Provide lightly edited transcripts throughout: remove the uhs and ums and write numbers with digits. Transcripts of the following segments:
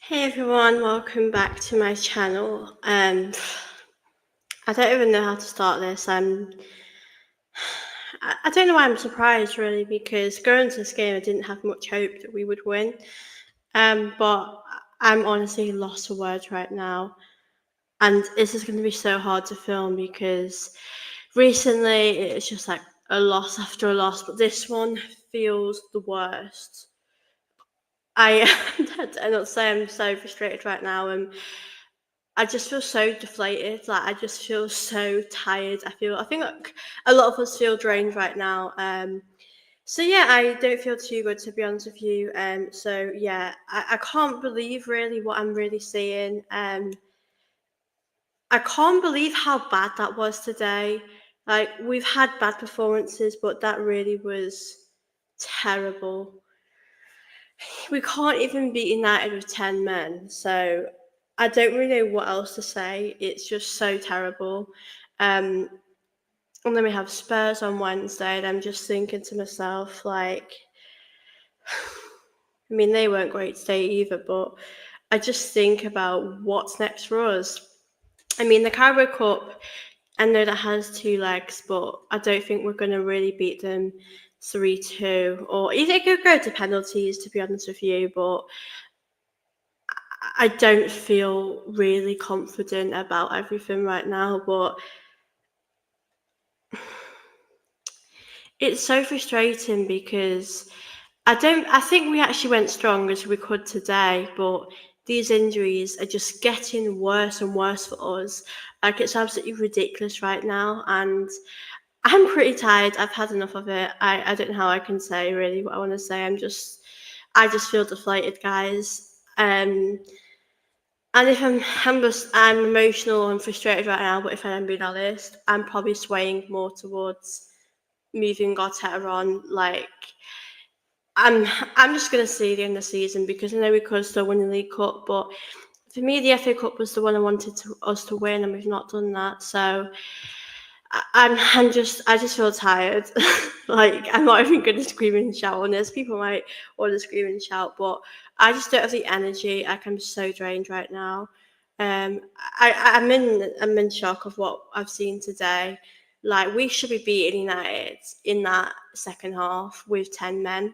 Hey everyone, welcome back to my channel. I don't even know how to start this. I don't know why I'm surprised really, because going into this game I didn't have much hope that we would win. But I'm honestly lost for words right now, and this is going to be so hard to film because recently it's just like a loss after a loss, but this one feels the worst. I I don't say I'm so frustrated right now, and I just feel so deflated. Like I just feel so tired. I think like a lot of us feel drained right now. So yeah, I don't feel too good to be honest with you. So yeah, I can't believe really what I'm really seeing. I can't believe how bad that was today. Like we've had bad performances, but that really was terrible. We can't even beat United with 10 men. So I don't really know what else to say. It's just so terrible. Um, and then we have Spurs on Wednesday, and I'm just thinking to myself, like, I mean, they weren't great today either, but I just think about what's next for us. I mean, the Carabao Cup, I know that has two legs, but I don't think we're going to really beat them 3-2, or either it could go to penalties, to be honest with you, but I don't feel really confident about everything right now, but it's so frustrating because I think we actually went strong as we could today, but these injuries are just getting worse and worse for us. Like it's absolutely ridiculous right now, and I'm pretty tired. I've had enough of it. I don't know how I can say really what I want to say. I just feel deflated, guys. And if I'm emotional and frustrated right now, but if I'm being honest, I'm probably swaying more towards moving Arteta on. Like I'm I'm just gonna see the end of the season because I know we could still win the League Cup, but for me the FA Cup was the one I wanted us to win, and we've not done that. So I just feel tired. Like I'm not even gonna scream and shout on this. People might want to scream and shout, but I just don't have the energy. Like I'm so drained right now. I'm in shock of what I've seen today. Like we should be beating United in that second half with 10 men.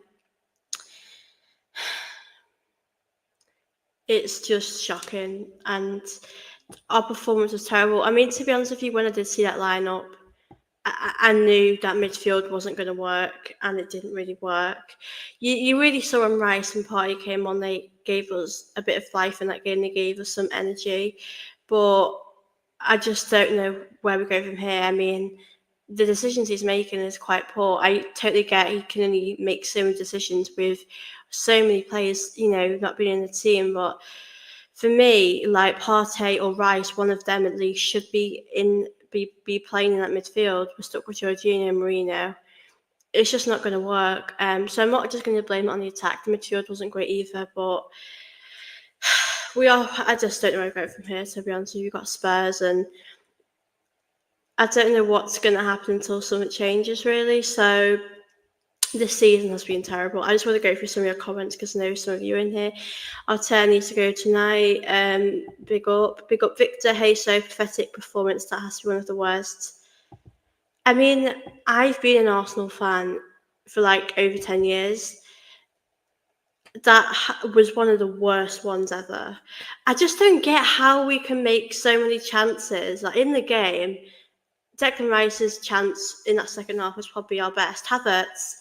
It's just shocking, and our performance was terrible. I mean, to be honest with you, when I did see that lineup, I knew that midfield wasn't going to work, and it didn't really work. You really saw when Rice and Party came on, they gave us a bit of life in that game. They gave us some energy, but I just don't know where we go from here. I mean, the decisions he's making is quite poor. I totally get he can only make so many decisions with so many players, not being in the team, but for me, like Partey or Rice, one of them at least should be playing in that midfield. We're stuck with Jorginho and Marino. It's just not going to work. So I'm not just going to blame it on the attack. The midfield wasn't great either, but we are. I just don't know where to go from here. To be honest, you've got Spurs, and I don't know what's going to happen until something changes. Really, so this season has been terrible. I just want to go through some of your comments because I know some of you are in here. Our turn needs to go tonight. Big up Victor. Hey, so pathetic performance. That has to be one of the worst. I mean, I've been an Arsenal fan for like over 10 years. That was one of the worst ones ever. I just don't get how we can make so many chances. Like in the game, Declan Rice's chance in that second half was probably our best. Havertz,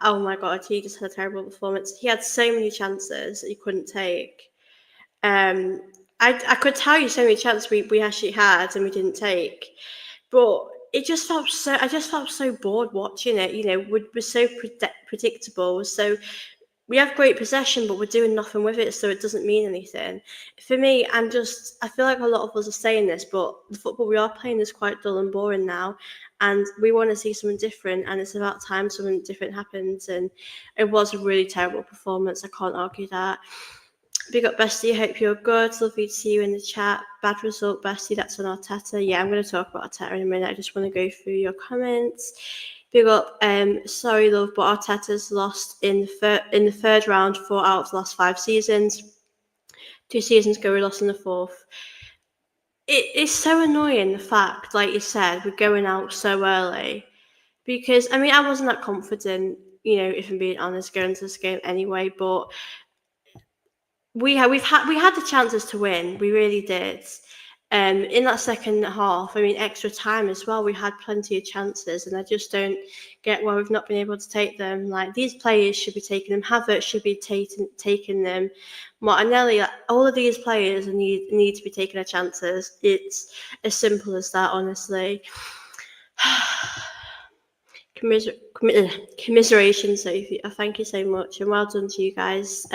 oh my god, he just had a terrible performance. He had so many chances that he couldn't take. Um, I could tell you so many chances we actually had and we didn't take, but it just felt so. I just felt so bored watching it. We're so predictable. So we have great possession, but we're doing nothing with it, so it doesn't mean anything. For me, I feel like a lot of us are saying this, but the football we are playing is quite dull and boring now, and we want to see something different, and it's about time something different happens, and it was a really terrible performance, I can't argue that. Big up, Bestie, hope you're good, lovely to see you in the chat. Bad result, Bestie, that's on Arteta. Yeah, I'm going to talk about Arteta in a minute, I just want to go through your comments. Big up, sorry love, but Arteta's lost in the third round 4 out of the last 5 seasons. 2 seasons ago we lost in the fourth. It's so annoying, the fact, like you said, we're going out so early, because I mean I wasn't that confident, if I'm being honest, going to this game anyway. But we had the chances to win. We really did. In that second half, I mean, extra time as well, we had plenty of chances, and I just don't get why we've not been able to take them. Like, these players should be taking them. Havertz should be taking them. Martinelli, like, all of these players need to be taking their chances. It's as simple as that, honestly. Commiseration, Sophie. Thank you so much, and well done to you guys.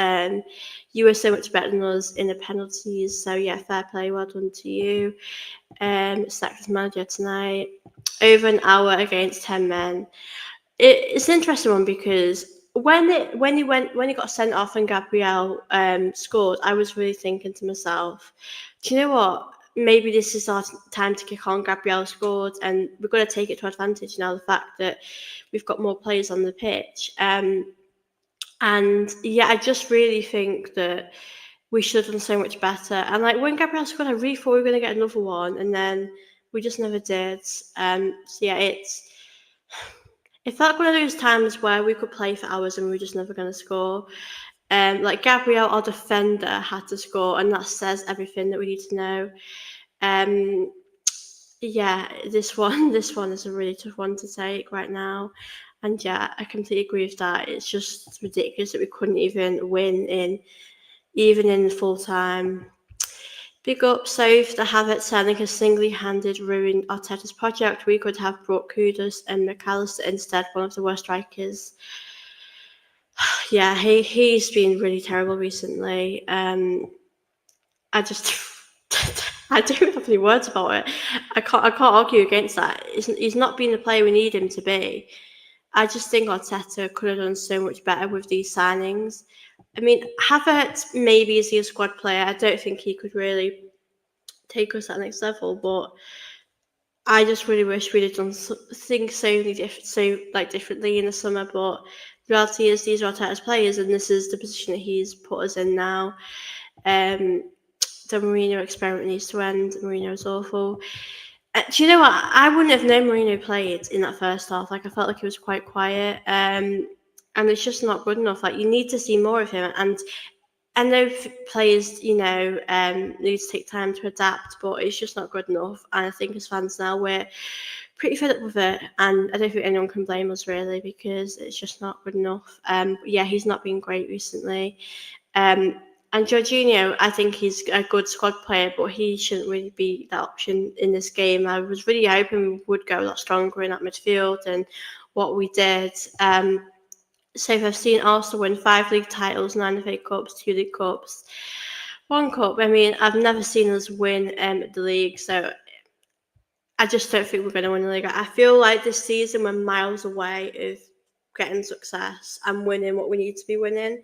You were so much better than us in the penalties, so yeah, fair play. Well done to you. Sacked as manager tonight. Over an hour against 10 men. It's an interesting one, because when he got sent off and Gabriel scored, I was really thinking to myself, do you know what? Maybe this is our time to kick on. Gabriel scored, and we're going to take it to advantage now. The fact that we've got more players on the pitch, and yeah, I just really think that we should have done so much better. And like, when Gabriel scored, I really thought we were going to get another one, and then we just never did. So yeah, it felt like one of those times where we could play for hours and we were just never going to score. Like, Gabriel, our defender, had to score, and that says everything that we need to know. Yeah, this one is a really tough one to take right now. And yeah, I completely agree with that. It's just ridiculous that we couldn't even win even in full time. Big up Soph, the Havertz signing has single-handed ruined Arteta's project. We could have brought Kudus and McAllister instead, one of the worst strikers. Yeah, he's been really terrible recently. I just I don't have any words about it. I can't argue against that. He's not been the player we need him to be. I just think Arteta could have done so much better with these signings. I mean, Havertz, maybe is he a squad player? I don't think he could really take us to that next level, but I just really wish we'd have done things differently in the summer. But the reality is, these are Arteta's players, and this is the position that he's put us in now. The Mourinho experiment needs to end. Mourinho's awful. Do you know what? I wouldn't have known Mourinho played in that first half. Like, I felt like he was quite quiet, and it's just not good enough. Like, you need to see more of him. And I know players, need to take time to adapt, but it's just not good enough. And I think as fans now, we're pretty fed up with it. And I don't think anyone can blame us, really, because it's just not good enough. Yeah, he's not been great recently. And Jorginho, I think he's a good squad player, but he shouldn't really be that option in this game. I was really hoping we would go a lot stronger in that midfield and what we did. So I've seen Arsenal win 5 league titles, 9 FA Cups, 2 League Cups, 1 Cup. I mean, I've never seen us win the league, so I just don't think we're going to win the league. I feel like this season we're miles away of getting success and winning what we need to be winning.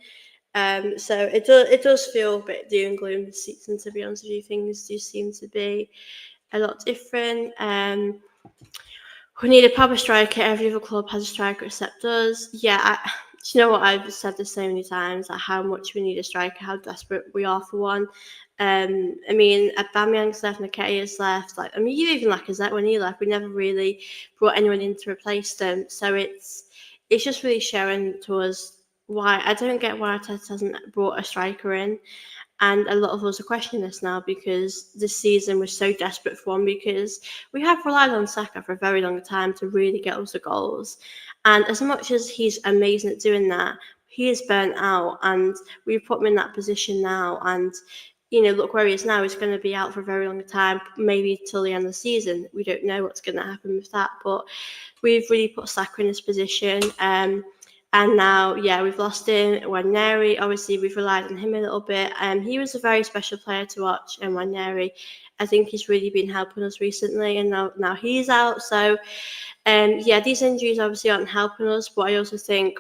So it does feel a bit doom and gloom this season, to be honest with you. Things do seem to be a lot different. We need a proper striker. Every other club has a striker except us. Yeah, do you know what? I've said this so many times, like how much we need a striker, how desperate we are for one. I mean, Aubameyang's left, Nketiah's left. Like, I mean, you even Lacazette when he left, we never really brought anyone in to replace them. So it's just really showing to us why I don't get why Arteta hasn't brought a striker in. And a lot of us are questioning this now, because this season we're so desperate for one, because we have relied on Saka for a very long time to really get us the goals. And as much as he's amazing at doing that, he is burnt out, and we've put him in that position now. And, look where he is now. He's going to be out for a very long time, maybe till the end of the season. We don't know what's going to happen with that, but we've really put Saka in this position. And now, yeah, we've lost him. Nwaneri, obviously, we've relied on him a little bit. He was a very special player to watch, and Nwaneri, I think he's really been helping us recently, and now he's out. So, yeah, these injuries obviously aren't helping us, but I also think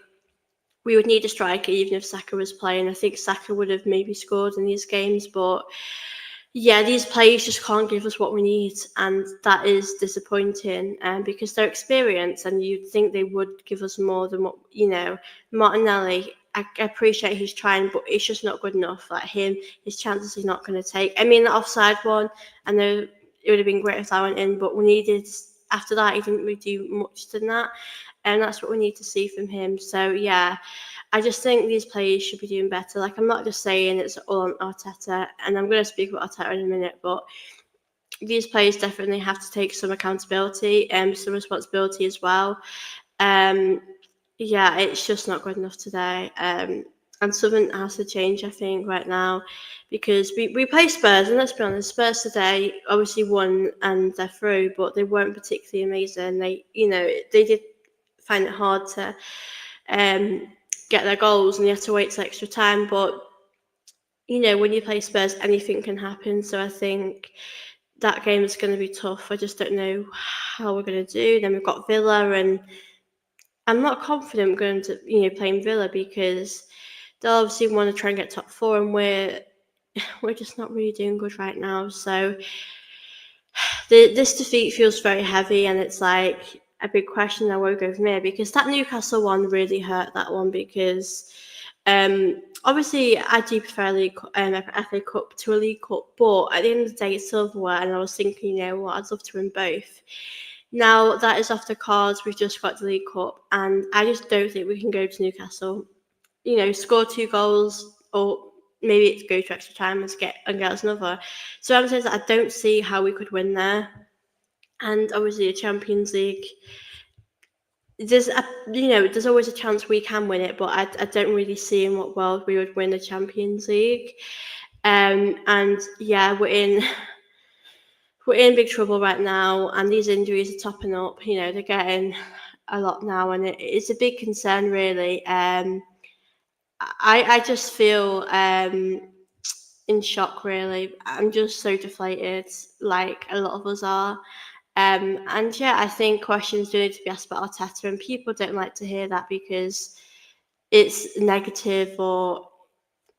we would need a striker even if Saka was playing. I think Saka would have maybe scored in these games, but yeah, these players just can't give us what we need, and that is disappointing. Because they're experienced, and you'd think they would give us more than what Martinelli. I appreciate he's trying, but it's just not good enough. Like his chances he's not going to take. I mean, the offside one, I know it would have been great if that went in, but we needed, after that, he didn't really do much than that. And that's what we need to see from him. So, yeah, I just think these players should be doing better. Like, I'm not just saying it's all on Arteta, and I'm going to speak about Arteta in a minute, but these players definitely have to take some accountability and some responsibility as well. Yeah, it's just not good enough today. And something has to change, I think, right now, because we play Spurs, and let's be honest, Spurs today obviously won and they're through, but they weren't particularly amazing. They did find it hard to get their goals, and they had to wait till extra time. But when you play Spurs, anything can happen. So I think that game is going to be tough. I just don't know how we're going to do. Then we've got Villa, and I'm not confident going to playing Villa because they'll obviously want to try and get top four, and we're just not really doing good right now. So this defeat feels very heavy, and it's like a big question now where we go from here, because that Newcastle one really hurt, that one, because obviously I do prefer a FA Cup to a League Cup, but at the end of the day it's silverware, and I was thinking, I'd love to win both. Now that is off the cards. We've just got the League Cup, and I just don't think we can go to Newcastle, score 2 goals, or maybe it's go to extra time and get us another. So I'm saying that I don't see how we could win there. And obviously, a Champions League, there's always a chance we can win it, but I don't really see in what world we would win the Champions League. And yeah, we're in big trouble right now, and these injuries are topping up. They're getting a lot now, and it's a big concern, really. I just feel in shock, really. I'm just so deflated, like a lot of us are. And yeah, I think questions do need to be asked about Arteta, and people don't like to hear that because it's negative, or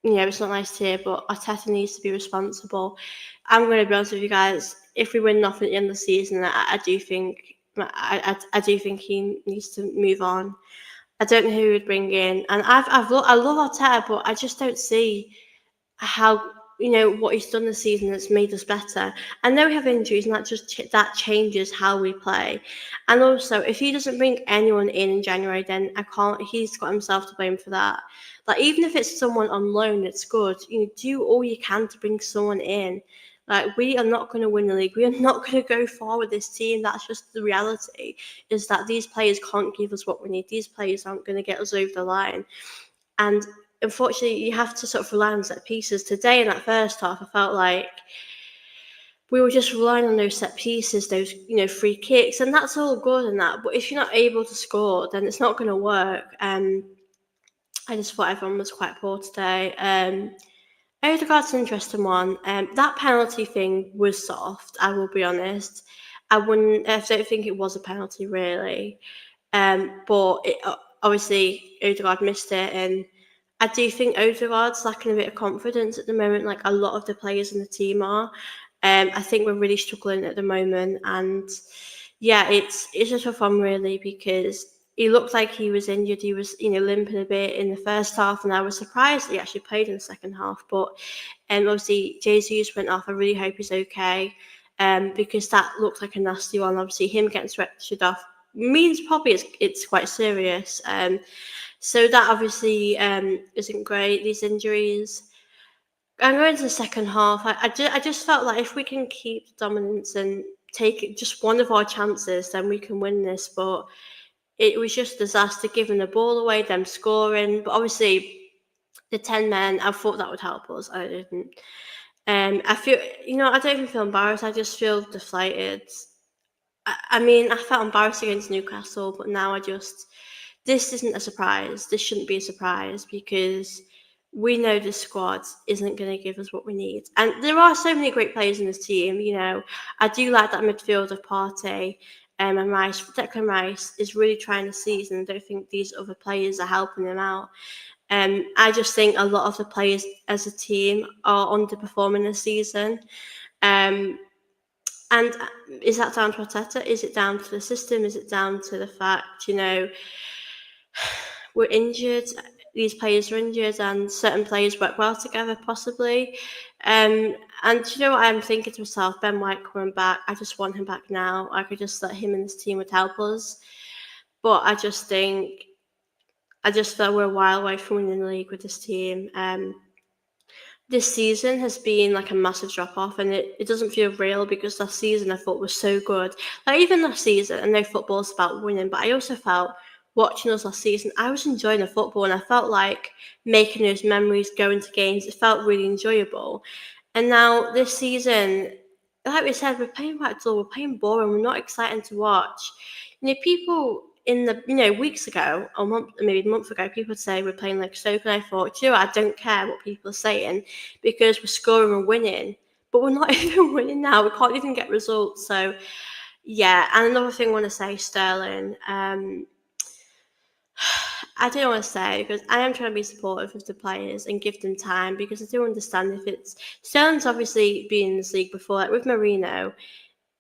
it's not nice to hear, but Arteta needs to be responsible. I'm going to be honest with you guys. If we win nothing at the end of the season, I do think he needs to move on. I don't know who he would bring in, and I love Arteta, but I just don't see how what he's done this season that's made us better. I know we have injuries, and that changes how we play. And also, if he doesn't bring anyone in January, then he's got himself to blame for that. Like, even if it's someone on loan, it's good. Do all you can to bring someone in. Like, we are not going to win the league. We are not going to go far with this team. That's just the reality. Is that these players can't give us what we need. These players aren't going to get us over the line. And unfortunately, you have to sort of rely on set pieces. Today, in that first half, I felt like we were just relying on those set pieces, those free kicks, and that's all good and that. But if you're not able to score, then it's not going to work. I just thought everyone was quite poor today. Odegaard's an interesting one. That penalty thing was soft, I will be honest. I don't think it was a penalty, really. But obviously Odegaard missed it, and I do think Odegaard's lacking a bit of confidence at the moment, like a lot of the players in the team are. I think we're really struggling at the moment, and yeah, it's a tough one, really, because he looked like he was injured. He was limping a bit in the first half, and I was surprised that he actually played in the second half. But obviously Jesus went off. I really hope he's okay, because that looked like a nasty one. Obviously, him getting stretchered off means probably it's quite serious. So that obviously isn't great. These injuries. I'm going to the second half. I just felt like if we can keep the dominance and take just one of our chances, then we can win this. But it was just a disaster, giving the ball away, them scoring. But obviously, the 10 men, I thought that would help us. I didn't. I feel, I don't even feel embarrassed. I just feel deflated. I mean, I felt embarrassed against Newcastle, but now this isn't a surprise. This shouldn't be a surprise, because we know the squad isn't going to give us what we need. And there are so many great players in this team. I do like that midfield of Partey and Rice. Declan Rice is really trying to seize, and I don't think these other players are helping him out. I just think a lot of the players as a team are underperforming this season. And is that down to Arteta? Is it down to the system? Is it down to the fact, we're injured? these players are injured and certain players work well together, possibly. And you know what I'm thinking to myself? Ben White coming back, I just want him back now. I could just let him and his team would help us. But I just feel we're a while away from winning the league with this team. This season has been like a massive drop off, and it doesn't feel real because last season I thought was so good. Like even last season, I know football's about winning, but I also felt watching us last season, I was enjoying the football, and I felt like making those memories, going to games. It felt really enjoyable. And now this season, like we said, we're playing quite dull, we're playing boring, we're not exciting to watch. People in the weeks ago or maybe a month ago, people would say we're playing like Stoke, and I thought, you know, I don't care what people are saying because we're scoring and winning, but we're not even winning now. We can't even get results. So yeah, and another thing I want to say, Sterling. I don't want to say because I am trying to be supportive of the players and give them time because I do understand if it's Sterling's obviously been in this league before, like with Marino.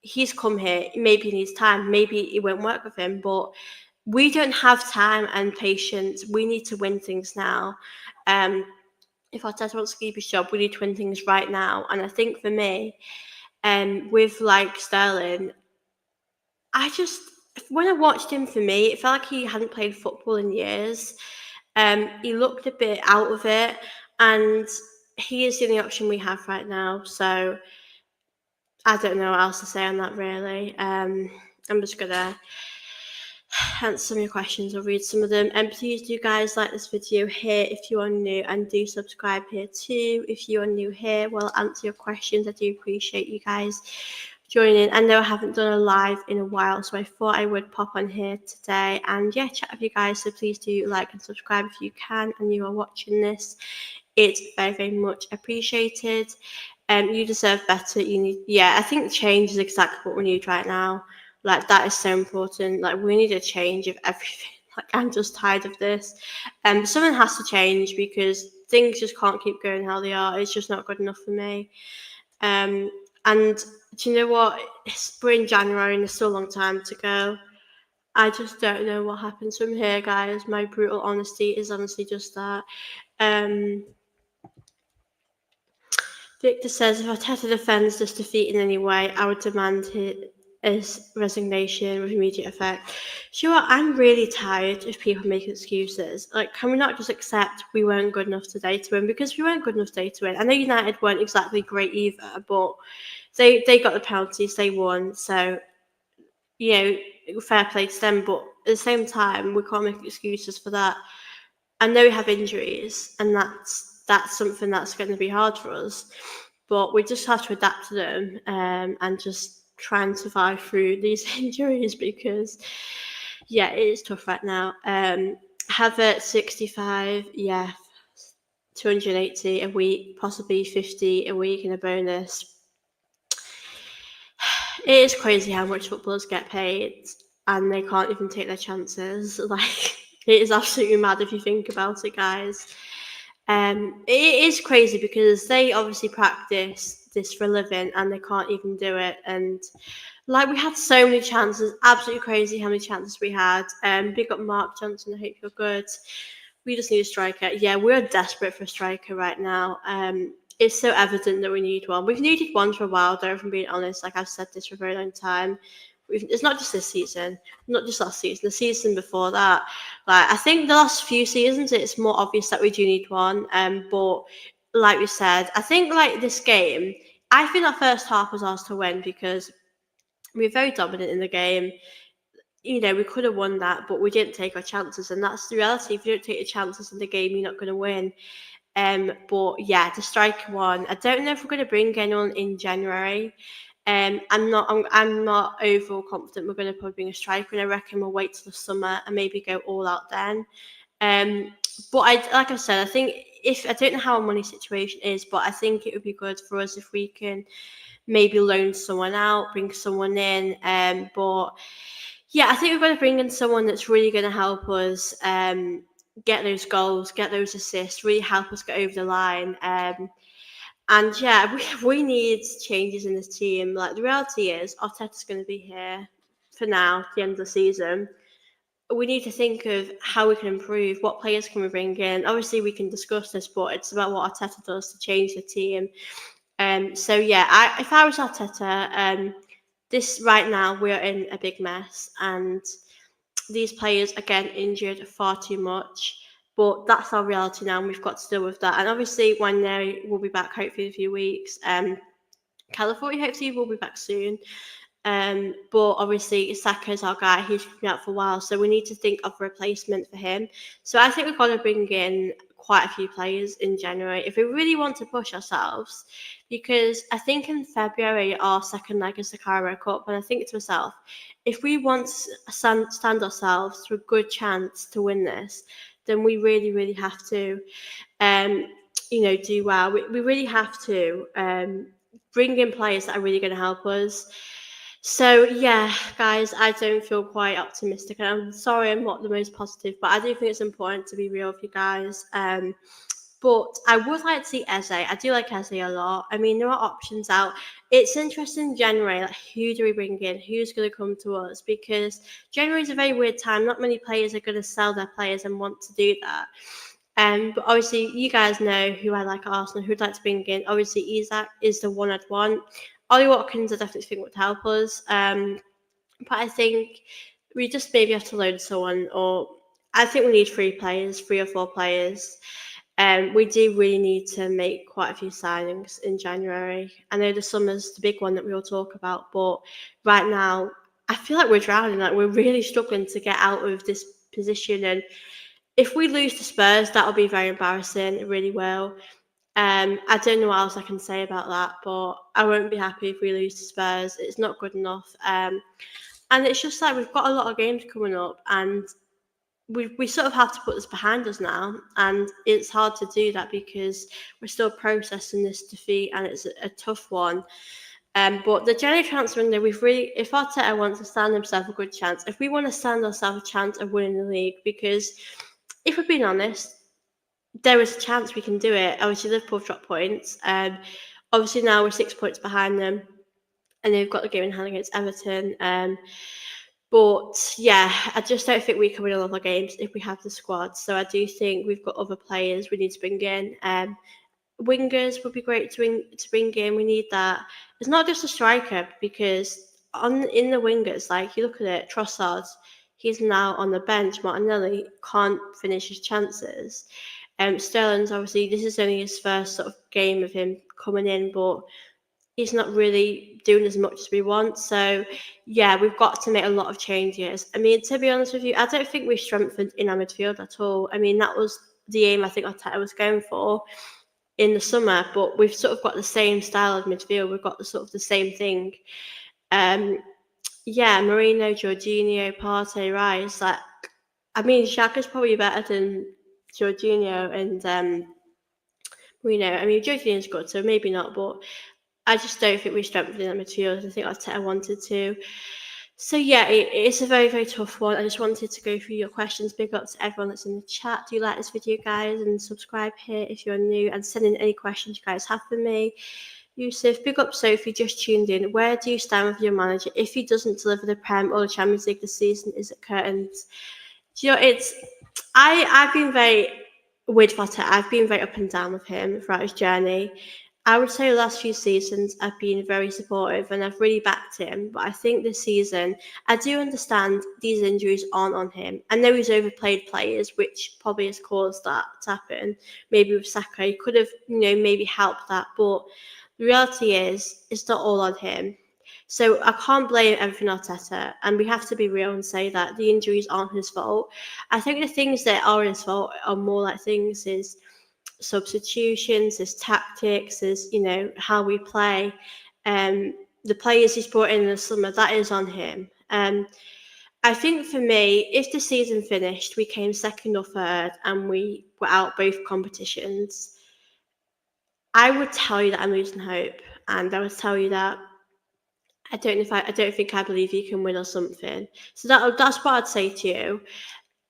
He's come here, maybe he needs time, maybe it won't work with him, but we don't have time and patience. We need to win things now. If Arteta wants to keep his job, we need to win things right now. And I think for me, with like Sterling, I just when I watched him, for me, it felt like he hadn't played football in years. He looked a bit out of it, and he is the only option we have right now. So I don't know what else to say on that, really. I'm just gonna answer some of your questions or read some of them. And please do, guys, like this video here if you are new, and do subscribe here too if you are new here. Well, I'll answer your questions. I do appreciate you guys joining. I know I haven't done a live in a while, so I thought I would pop on here today and yeah, chat with you guys. So please do like and subscribe if you can and you are watching this. It's very, very much appreciated. You deserve better. I think change is exactly what we need right now. Like that is so important. Like we need a change of everything. Like I'm just tired of this. Something has to change because things just can't keep going how they are. It's just not good enough for me. And do you know what? We're in January and there's still a long time to go. I just don't know what happens from here, guys. My brutal honesty is honestly just that. Victor says, if Arteta defends this defeat in any way, I would demand his resignation with immediate effect. You know what? I'm really tired of people making excuses. Like, can we not just accept we weren't good enough today to win? Because we weren't good enough today to win. I know United weren't exactly great either, but they got the penalties, they won. So, fair play to them. But at the same time, we can't make excuses for that. I know we have injuries, and that's something that's going to be hard for us. But we just have to adapt to them and just try and survive through these injuries because, yeah, it is tough right now. Havertz 65, yeah, 280 a week, possibly 50 a week in a bonus. It is crazy how much footballers get paid and they can't even take their chances. Like, it is absolutely mad if you think about it, guys. It is crazy because they obviously practice this for a living and they can't even do it. And like we had so many chances, absolutely crazy how many chances we had. Big up Mark Johnson, I hope you're good. We just need a striker. Yeah, we're desperate for a striker right now. It's so evident that we need one. We've needed one for a while, though, if I'm being honest. Like I've said this for a very long time. It's not just this season, not just last season, the season before that. Like I think the last few seasons, it's more obvious that we do need one. But like we said, I think like this game, I think that first half was ours to win because we were very dominant in the game. We could have won that, but we didn't take our chances, and that's the reality. If you don't take your chances in the game, you're not going to win. But yeah, the striker one. I don't know if we're going to bring anyone in January. I'm not over confident we're going to probably bring a striker, and I reckon we'll wait till the summer and maybe go all out then. But like I said, I think if I don't know how our money situation is, but I think it would be good for us if we can maybe loan someone out, bring someone in. But yeah, I think we're going to bring in someone that's really going to help us get those goals, get those assists, really help us get over the line. And yeah, we need changes in this team. Like the reality is, Arteta's going to be here for now, the end of the season. we need to think of how we can improve, what players can we bring in. Obviously, we can discuss this, but it's about what Arteta does to change the team. So yeah, if I was Arteta, this right now we're in a big mess, and these players are getting injured far too much. But that's our reality now, and we've got to deal with that. And obviously, when they will be back, hopefully in a few weeks. California hopefully will be back soon. But obviously Saka's our guy, he's been out for a while, so we need to think of a replacement for him. So I think we've got to bring in quite a few players in January if we really want to push ourselves, because I think in February our second leg is the Carabao Cup, and I think to myself, if we want to stand ourselves to a good chance to win this, then we really, really have to do well. We really have to bring in players that are really going to help us. So yeah, guys, I don't feel quite optimistic, and I'm sorry I'm not the most positive, but I do think it's important to be real with you guys. But I would like to see Eze. I do like Eze a lot. I mean, there are options out. It's interesting in January, like who do we bring in? Who's going to come to us? Because January is a very weird time. Not many players are going to sell their players and want to do that. But obviously, you guys know who I like at Arsenal, who I'd like to bring in. Obviously, Isak is the one I'd want. Ollie Watkins, I definitely think would help us. But I think we just maybe have to loan someone, or I think we need 3 or 4 players. We do really need to make quite a few signings in January. I know the summer's the big one that we all talk about, but right now, I feel like we're drowning. Like we're really struggling to get out of this position, and if we lose to Spurs, that'll be very embarrassing. It really will. I don't know what else I can say about that, but I won't be happy if we lose to Spurs. It's not good enough. And it's just like we've got a lot of games coming up, and we sort of have to put this behind us now. And it's hard to do that because we're still processing this defeat, and it's a tough one. But the January transfer window, if Arteta wants to stand himself a good chance, if we want to stand ourselves a chance of winning the league, because if we're being honest, there is a chance we can do it. Obviously, Liverpool have dropped points. Obviously, now we're 6 points behind them, and they've got the game in hand against Everton. But yeah, I just don't think we can win a lot of games if we have the squad. So I do think we've got other players we need to bring in. Wingers would be great to bring in. We need that. It's not just a striker, because in the wingers, like you look at it, Trossard, he's now on the bench. Martinelli can't finish his chances. Sterling's obviously, this is only his first sort of game of him coming in, but he's not really doing as much as we want. So yeah, we've got to make a lot of changes. I mean, to be honest with you, I don't think we've strengthened in our midfield at all. I mean, that was the aim I think Arteta was going for in the summer, but we've sort of got the same style of midfield. We've got the same thing. Yeah, Marino, Jorginho, Partey, Rice. Like, I mean, Xhaka's probably better than Jorginho and Marino. I mean, Jorginho's good, so maybe not, but I just don't think we strengthened in the midfield. I think Arteta wanted to. So yeah, it's a very, very tough one. I just wanted to go through your questions. Big up to everyone that's in the chat. Do like this video, guys, and subscribe here if you're new, and send in any questions you guys have for me. Yusuf, big up Sophie, just tuned in. Where do you stand with your manager? If he doesn't deliver the Prem or the Champions League this season, is it curtains? Do you know, I've been very with Potter. I've been very up and down with him throughout his journey. I would say the last few seasons I've been very supportive and I've really backed him. But I think this season, I do understand these injuries aren't on him. I know he's overplayed players, which probably has caused that to happen. Maybe with Saka, he could have, maybe helped that. But the reality is, it's not all on him. So I can't blame everything on Arteta, and we have to be real and say that the injuries aren't his fault. I think the things that are his fault are more like things is substitutions, is tactics, is how we play. The players he's brought in the summer, that is on him. I think for me, if the season finished, we came second or third, and we were out both competitions, I would tell you that I'm losing hope, and I would tell you that I don't think I believe you can win or something. So that's what I'd say to you.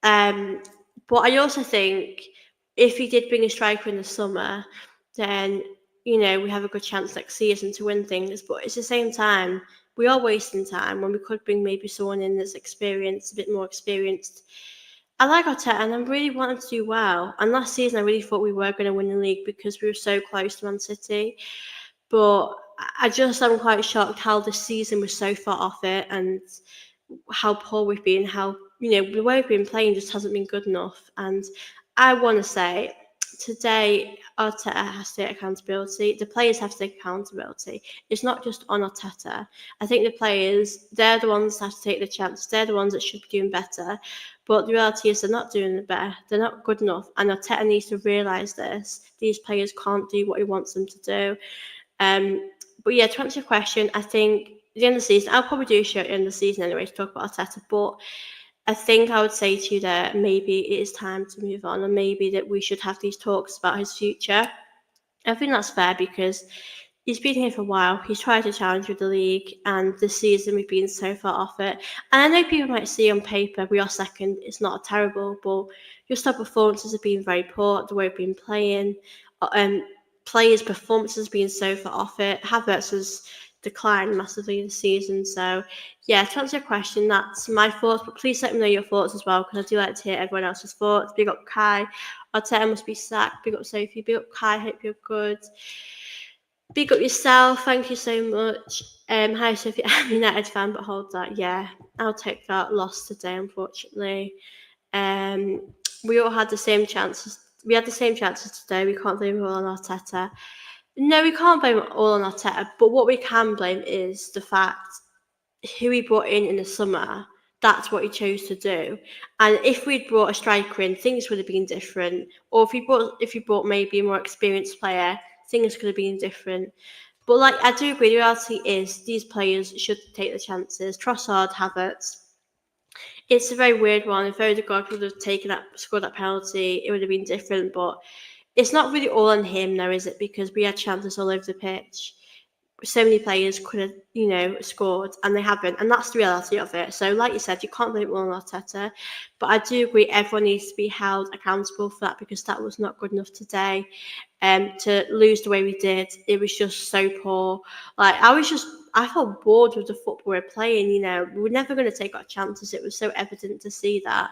But I also think if he did bring a striker in the summer, then we have a good chance next season to win things. But at the same time, we are wasting time when we could bring maybe someone in that's experienced, a bit more experienced. I like Arteta and I really wanted to do well. And last season, I really thought we were going to win the league because we were so close to Man City. But I'm quite shocked how this season was so far off it and how poor we've been, how, the way we've been playing just hasn't been good enough. And I want to say today, Arteta has to take accountability. The players have to take accountability. It's not just on Arteta. I think the players, they're the ones that have to take the chance. They're the ones that should be doing better. But the reality is they're not doing it better. They're not good enough. And Arteta needs to realise this. These players can't do what he wants them to do. But yeah, to answer your question, I think at the end of the season, I'll probably do a show at the end of the season anyway to talk about Arteta, but I think I would say to you that maybe it is time to move on, and maybe that we should have these talks about his future. I think that's fair because he's been here for a while. He's tried to challenge with the league, and this season we've been so far off it. And I know people might see on paper we are second. It's not terrible, but just our performances have been very poor. The way we've been playing, players' performances being so far off it. Havertz has declined massively this season. So, yeah, to answer your question, that's my thoughts. But please let me know your thoughts as well, because I do like to hear everyone else's thoughts. Big up Kai. Arteta must be sacked. Big up Sophie. Big up Kai. Hope you're good. Big up yourself. Thank you so much. Hi Sophie. I'm a United fan, but hold that. Yeah, I'll take that loss today, unfortunately. We all had the same chances. We had the same chances today. We can't blame it all on Arteta. No, we can't blame it all on Arteta. But what we can blame is the fact who he brought in the summer. That's what he chose to do. And if we'd brought a striker in, things would have been different. Or if you brought maybe a more experienced player, things could have been different. But like I do agree, the reality is these players should take the chances. Trossard, Havertz. It's a very weird one. If Odegaard would have scored that penalty, it would have been different. But it's not really all on him now, is it? Because we had chances all over the pitch. So many players could have, scored, and they haven't, and that's the reality of it. So, like you said, you can't blame it all on Arteta, but I do agree everyone needs to be held accountable for that because that was not good enough today. To lose the way we did, it was just so poor. Like I felt bored with the football we're playing. We were never going to take our chances. It was so evident to see that.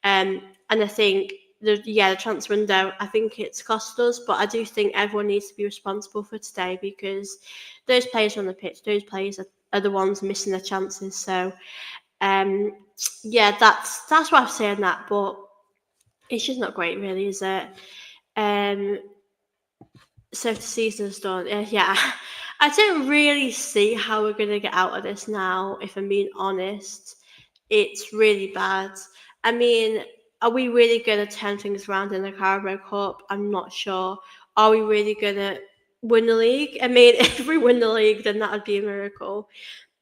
And I think the transfer window, I think it's cost us, but I do think everyone needs to be responsible for today because those players on the pitch, those players are the ones missing their chances. So, that's what I'm saying that, but it's just not great, really, is it? So the season's done. Yeah, I don't really see how we're going to get out of this now, if I'm being honest. It's really bad. I mean, are we really going to turn things around in the Carabao Cup? I'm not sure. Are we really going to win the league? I mean, if we win the league, then that would be a miracle.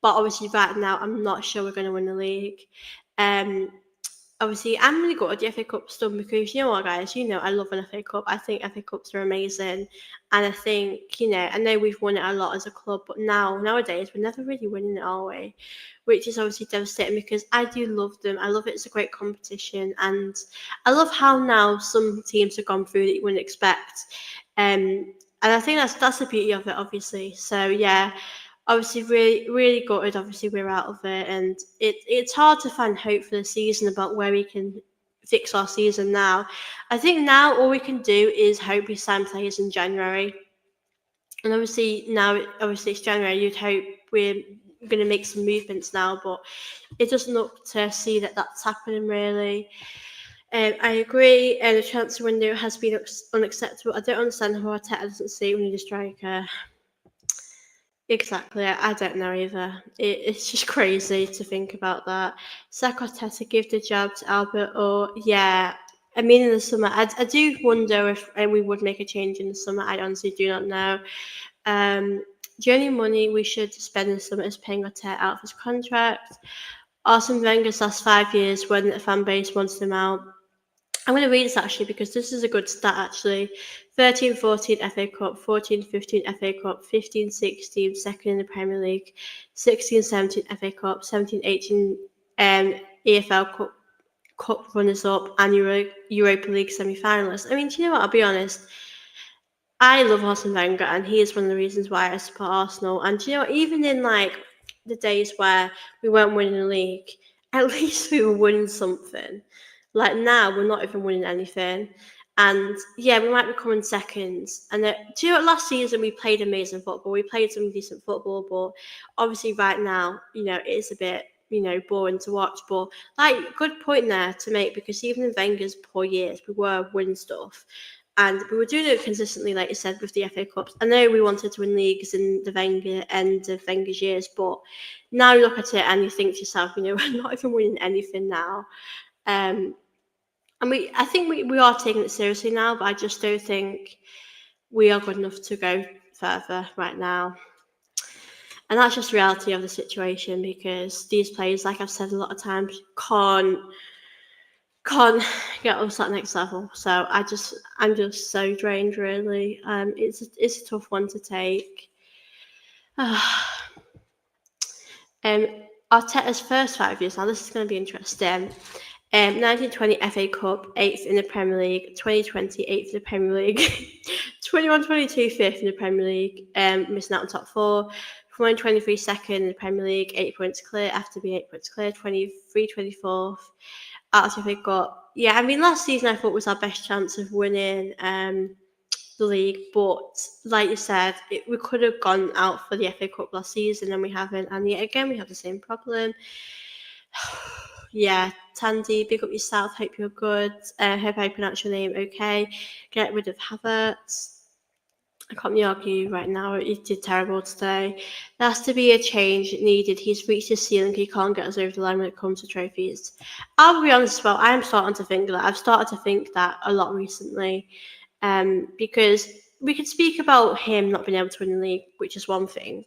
But obviously, right now, I'm not sure we're going to win the league. Obviously, I'm really good at the FA Cup stuff because you know what, guys, I love an FA Cup. I think FA Cups are amazing. And I think, I know we've won it a lot as a club, but nowadays, we're never really winning it, are we? Which is obviously devastating because I do love them. I love it. It's a great competition. And I love how now some teams have gone through that you wouldn't expect. And I think that's the beauty of it, obviously. So, yeah. Obviously, really, really gutted. Obviously, we're out of it, and it's hard to find hope for the season about where we can fix our season now. I think now all we can do is hope we sign players in January, and obviously it's January. You'd hope we're going to make some movements now, but it doesn't look to see that that's happening really. I agree. The transfer window has been unacceptable. I don't understand how Arteta doesn't see it when you striker. Exactly. I don't know either. It's just crazy to think about that. Sakoteta give the job to Albert, or yeah. I mean, in the summer, I do wonder if we would make a change in the summer. I honestly do not know. The only money we should spend in the summer is paying Arteta out of his contract. Arsene Wenger's last 5 years when the fan base wants him out. I'm going to read this actually because this is a good stat actually. 13-14 FA Cup, 14-15 FA Cup, 15-16 second in the Premier League, 16-17 FA Cup, 17-18 EFL Cup runners-up and Europa League semi-finalists. I mean, do you know what? I'll be honest. I love Arsene Wenger and he is one of the reasons why I support Arsenal. And do you know what? Even in the days where we weren't winning the league, at least we were winning something. Like now, we're not even winning anything. And yeah, we might be coming seconds. And do you know what, last season we played amazing football. We played some decent football, but obviously right now, it is a bit, boring to watch. But like, good point there to make, because even in Wenger's poor years, we were winning stuff. And we were doing it consistently, like you said, with the FA Cups. I know we wanted to win leagues in the end of Wenger's years, but now you look at it and you think to yourself, we're not even winning anything now. And I think we are taking it seriously now, but I just don't think we are good enough to go further right now. And that's just the reality of the situation, because these players, like I've said a lot of times, can't get us that next level. So I'm just so drained, really. It's a tough one to take. Arteta's first 5 years, now this is going to be interesting. 1920 FA Cup, 8th in the Premier League. 2020, 8th in the Premier League. 21-22, 5th in the Premier League. Missing out on top 4. 21-23, 2nd in the Premier League. 8 points clear after being 8 points clear. 23-24. Out of FA Cup. Yeah, I mean, last season I thought was our best chance of winning the league, but like you said, we could have gone out for the FA Cup last season and we haven't, and yet again we have the same problem. Yeah, Tandy, big up yourself, hope you're good. Hope I pronounce your name okay. Get rid of Havertz. I can't really argue right now, he did terrible today. There has to be a change needed. He's reached his ceiling, he can't get us over the line when it comes to trophies. I'll be honest, well, I'm starting to think that. I've started to think that a lot recently. Because we could speak about him not being able to win the league, which is one thing,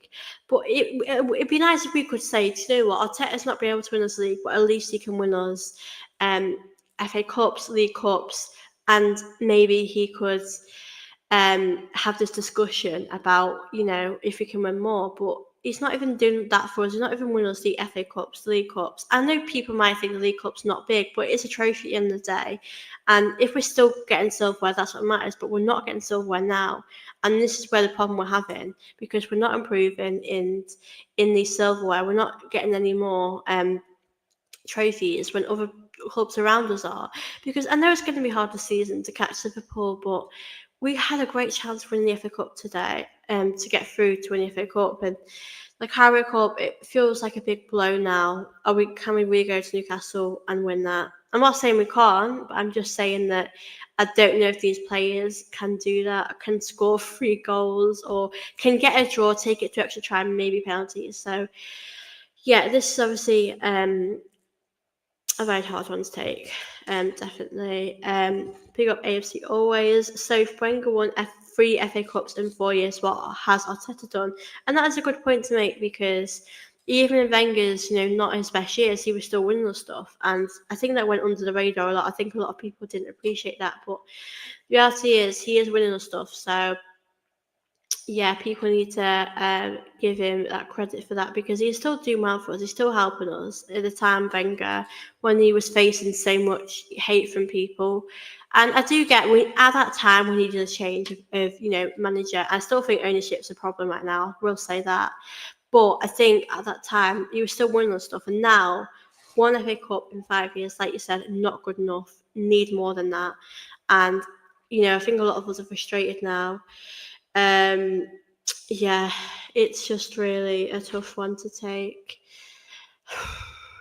but it'd be nice if we could say, do you know what, Arteta's not being able to win us the league, but at least he can win us FA Cups, League Cups, and maybe he could have this discussion about, if we can win more. But he's not even doing that for us. He's not even winning us the FA Cups, the League Cups. I know people might think the League Cup's not big, but it's a trophy at the end of the day. And if we're still getting silverware, that's what matters. But we're not getting silverware now. And this is where the problem we're having, because we're not improving in these silverware. We're not getting any more trophies when other clubs around us are. Because I know it's going to be hard this season to catch Liverpool, but we had a great chance of winning the FA Cup today, to get through to win the FA Cup. And the Carabao Cup, it feels like a big blow now. Can we really go to Newcastle and win that? I'm not saying we can't, but I'm just saying that I don't know if these players can do that, can score 3 goals, or can get a draw, take it to extra time, maybe penalties. So, yeah, this is obviously a very hard one to take, definitely. Big up AFC always. So if Wenger won 3 FA Cups in 4 years, what has Arteta done? And that is a good point to make, because even in Wenger's, not his best years, he was still winning the stuff. And I think that went under the radar a lot. I think a lot of people didn't appreciate that. But the reality is, he is winning the stuff. So yeah, people need to give him that credit for that, because he's still doing well for us. He's still helping us at the time, Wenger, when he was facing so much hate from people. And I do get, at that time, we needed a change of manager. I still think ownership's a problem right now. We'll say that. But I think at that time, he was still winning us stuff. And now, 1 FA Cup in 5 years, like you said, not good enough. Need more than that. And, I think a lot of us are frustrated now. Yeah, it's just really a tough one to take.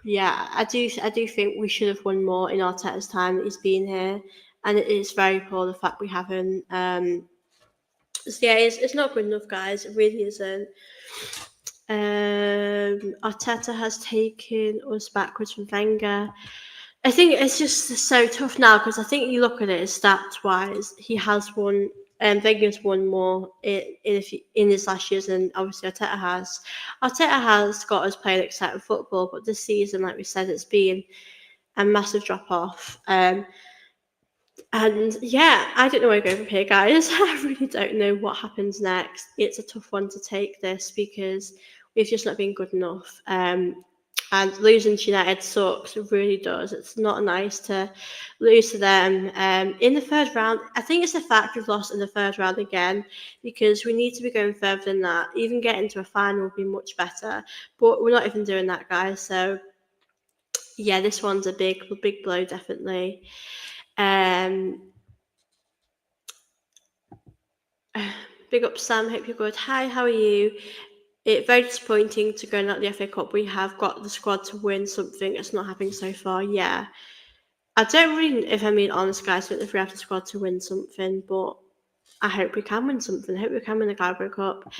Yeah, I do think we should have won more in Arteta's time that he's been here, and it is very poor the fact we haven't. So yeah, it's not good enough, guys. It really isn't. Arteta has taken us backwards from Wenger. I think it's just so tough now, because I think you look at it stats wise, he has won. Wenger's won more in his last years than obviously Arteta has. Arteta has got us playing exciting football, but this season, like we said, it's been a massive drop off. And yeah, I don't know where to go from here, guys. I really don't know what happens next. It's a tough one to take this, because we've just not been good enough. And losing to United sucks, it really does. It's not nice to lose to them in the third round. I think it's the fact we've lost in the third round again, because we need to be going further than that. Even getting to a final would be much better, but we're not even doing that, guys. So yeah, this one's a big blow, definitely. Big up, Sam. Hope you're good. Hi, how are you? It's very disappointing to go out the FA Cup. We have got the squad to win something. It's not happening so far. Yeah, I don't really, if I'm being honest, guys, I don't know if we have the squad to win something, but I hope we can win something. I hope we can win the Carabao Cup.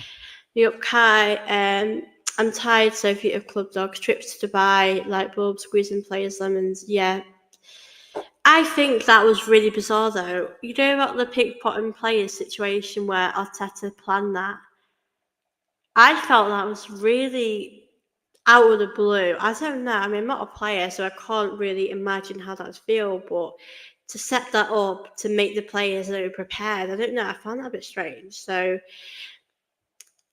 Yup, Kai. I'm tired, Sophie, of club dogs, trips to Dubai, light bulbs, squeezing players' lemons. Yeah, I think that was really bizarre, though. You know about the pickpocketing players situation where Arteta planned that? I felt that was really out of the blue. I don't know. I mean, I'm not a player, so I can't really imagine how that would feel. But to set that up to make the players that were prepared, I don't know. I found that a bit strange. So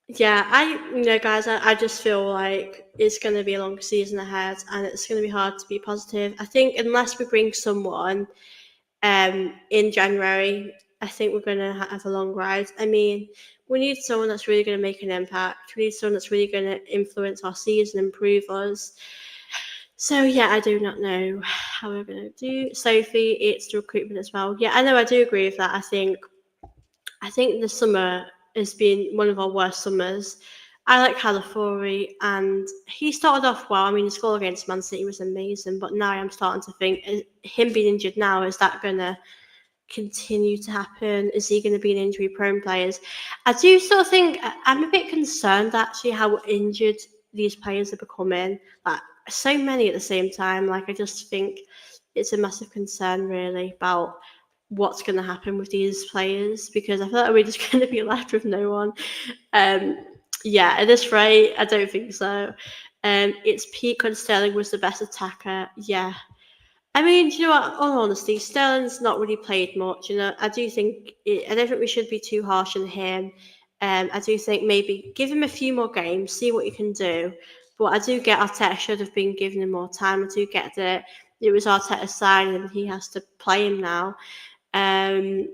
yeah, guys, I just feel like it's going to be a long season ahead, and it's going to be hard to be positive. I think unless we bring someone in January, I think we're going to have a long ride. I mean, we need someone that's really going to make an impact. We need someone that's really going to influence our season, improve us. So yeah, I do not know how we're going to do. Sophie, it's the recruitment as well. Yeah, I know, I do agree with that. I think the summer has been one of our worst summers. I like Calafiori, and he started off well. I mean, his goal against Man City was amazing, but now I'm starting to think, him being injured now, is that going to continue to happen? Is he going to be an injury prone player? I do sort of think, I'm a bit concerned actually how injured these players are becoming. Like, so many at the same time. Like, I just think it's a massive concern really about what's going to happen with these players, because I feel like we're just going to be left with no one. Yeah, at this rate, I don't think so. It's peak when Sterling was the best attacker. Yeah, I mean, do you know what? All honesty, Sterling's not really played much. I do think I don't think we should be too harsh on him. I do think maybe give him a few more games, see what he can do. But I do get Arteta should have been giving him more time. I do get that it was Arteta's side and he has to play him now. I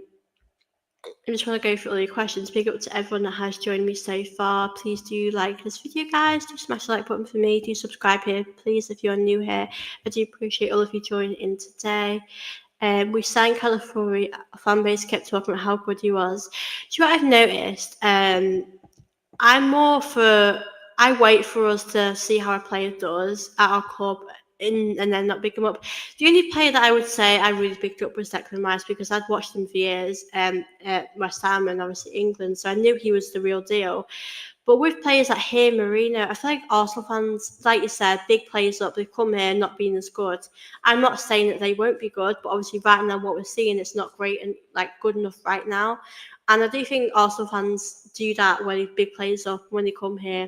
just want to go through all your questions. Big up to everyone that has joined me so far. Please do like this video, guys. Do smash the like button for me. Do subscribe here, please, if you're new here. I do appreciate all of you joining in today. We sang California. Fan base kept talking about how good he was. Do you know what I've noticed? I'm more for. I wait for us to see how a player does at our club, and then not pick him up. The only player that I would say I really picked up was Declan Rice, because I'd watched him for years at West Ham and obviously England, so I knew he was the real deal. But with players like him, Marino, I feel like Arsenal fans, like you said, big players up, they've come here not being as good. I'm not saying that they won't be good, but obviously right now what we're seeing, it's not great and like good enough right now. And I do think Arsenal fans do that when big players up, when they come here,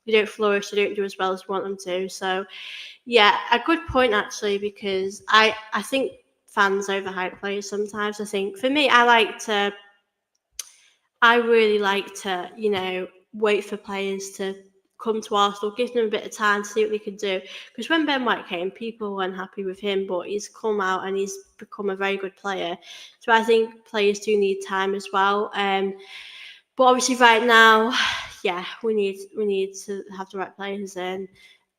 they don't flourish, they don't do as well as we want them to. So yeah, a good point actually, because I think fans overhype players sometimes. I think for me, I really like to, wait for players to come to Arsenal, give them a bit of time to see what they can do. Because when Ben White came, people weren't happy with him, but he's come out and he's become a very good player. So I think players do need time as well. But obviously, right now, yeah, we need to have the right players in.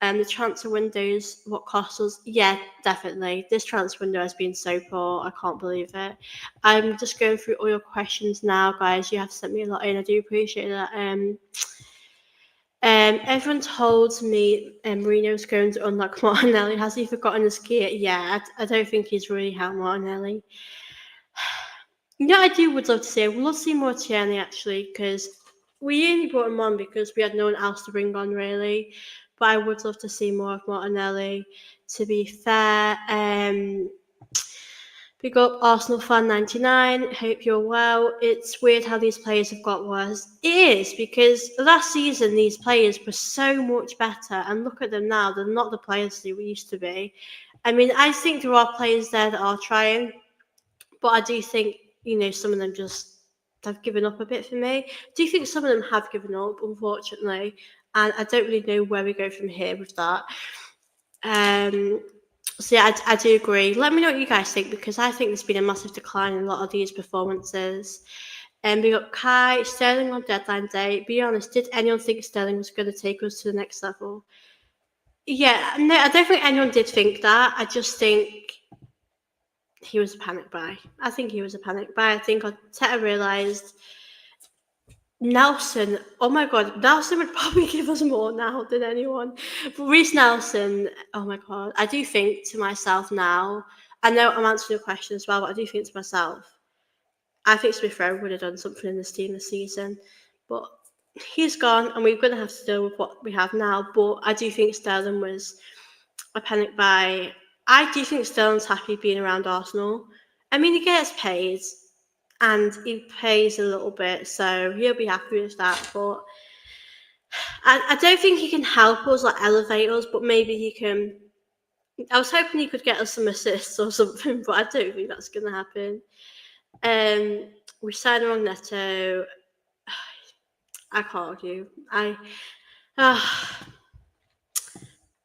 The transfer windows, what cost us? Yeah, definitely. This transfer window has been so poor. I can't believe it. I'm just going through all your questions now, guys. You have sent me a lot in. I do appreciate that. Everyone told me Marino's going to unlock Martinelli. Has he forgotten his gear? Yeah, I don't think he's really had Martinelli. Yeah, I do would love to see. I would love to see more Tierney actually, because we only brought him on because we had no one else to bring on really. But I would love to see more of Martinelli. To be fair, big up Arsenal fan 99. Hope you're well. It's weird how these players have got worse. It is, because last season these players were so much better, and look at them now. They're not the players they used to be. I mean, I think there are players there that are trying, but I do think, some of them just have given up a bit for me. I do think some of them have given up, unfortunately, and I don't really know where we go from here with that. Um, so yeah, I do agree. Let me know what you guys think, because I think there's been a massive decline in a lot of these performances. And we got Kai, Sterling on deadline day. Be honest, did anyone think Sterling was going to take us to the next level? Yeah, no, I don't think anyone did think that. I just think he was a panic buy. I think he was a panic buy. I think Arteta realised Nelson, oh my god, Nelson would probably give us more now than anyone. But Reece Nelson, oh my god, I do think to myself now, I know I'm answering a question as well, but I do think to myself, I think Smith Rowe would have done something in this team this season. But he's gone, and we're going to have to deal with what we have now. But I do think Sterling was a panic buy. I do think Sterling's happy being around Arsenal. I mean, he gets paid, and he pays a little bit, so he'll be happy with that. But I don't think he can help us, like elevate us, but maybe he can. I was hoping he could get us some assists or something, but I don't think that's going to happen. We signed wrong Neto. I can't argue.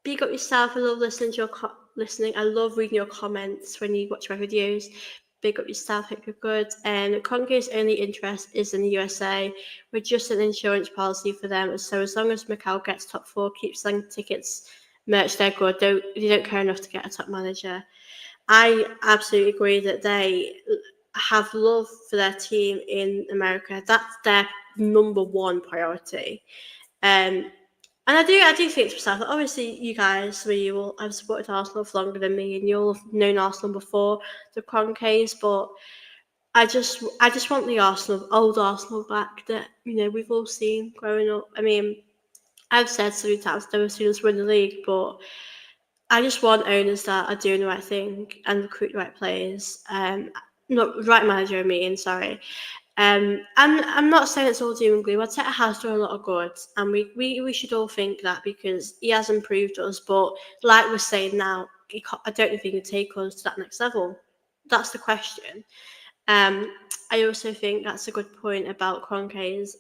Big up yourself. I love listening to your listening. I love reading your comments when you watch my videos. Big up yourself. Hope you're good. And Conke's only interest is in the USA. We're just an insurance policy for them. So as long as Macau gets top four, keeps selling tickets, merch, they're good. They don't care enough to get a top manager. I absolutely agree that they have love for their team in America. That's their number one priority. And I do think to myself, obviously, you guys, you will have supported Arsenal for longer than me, and you'll have known Arsenal before the Cronkays, but I just want the old Arsenal back that we've all seen growing up. I mean, I've said so many times, never seen us win the league, but I just want owners that are doing the right thing and recruit the right players. Not right manager, I mean, sorry. I'm not saying it's all doom and gloom. Arteta has done a lot of good, and we should all think that, because he has improved us. But like we're saying now, I don't know if he can take us to that next level. That's the question. I also think that's a good point about Kroenke's.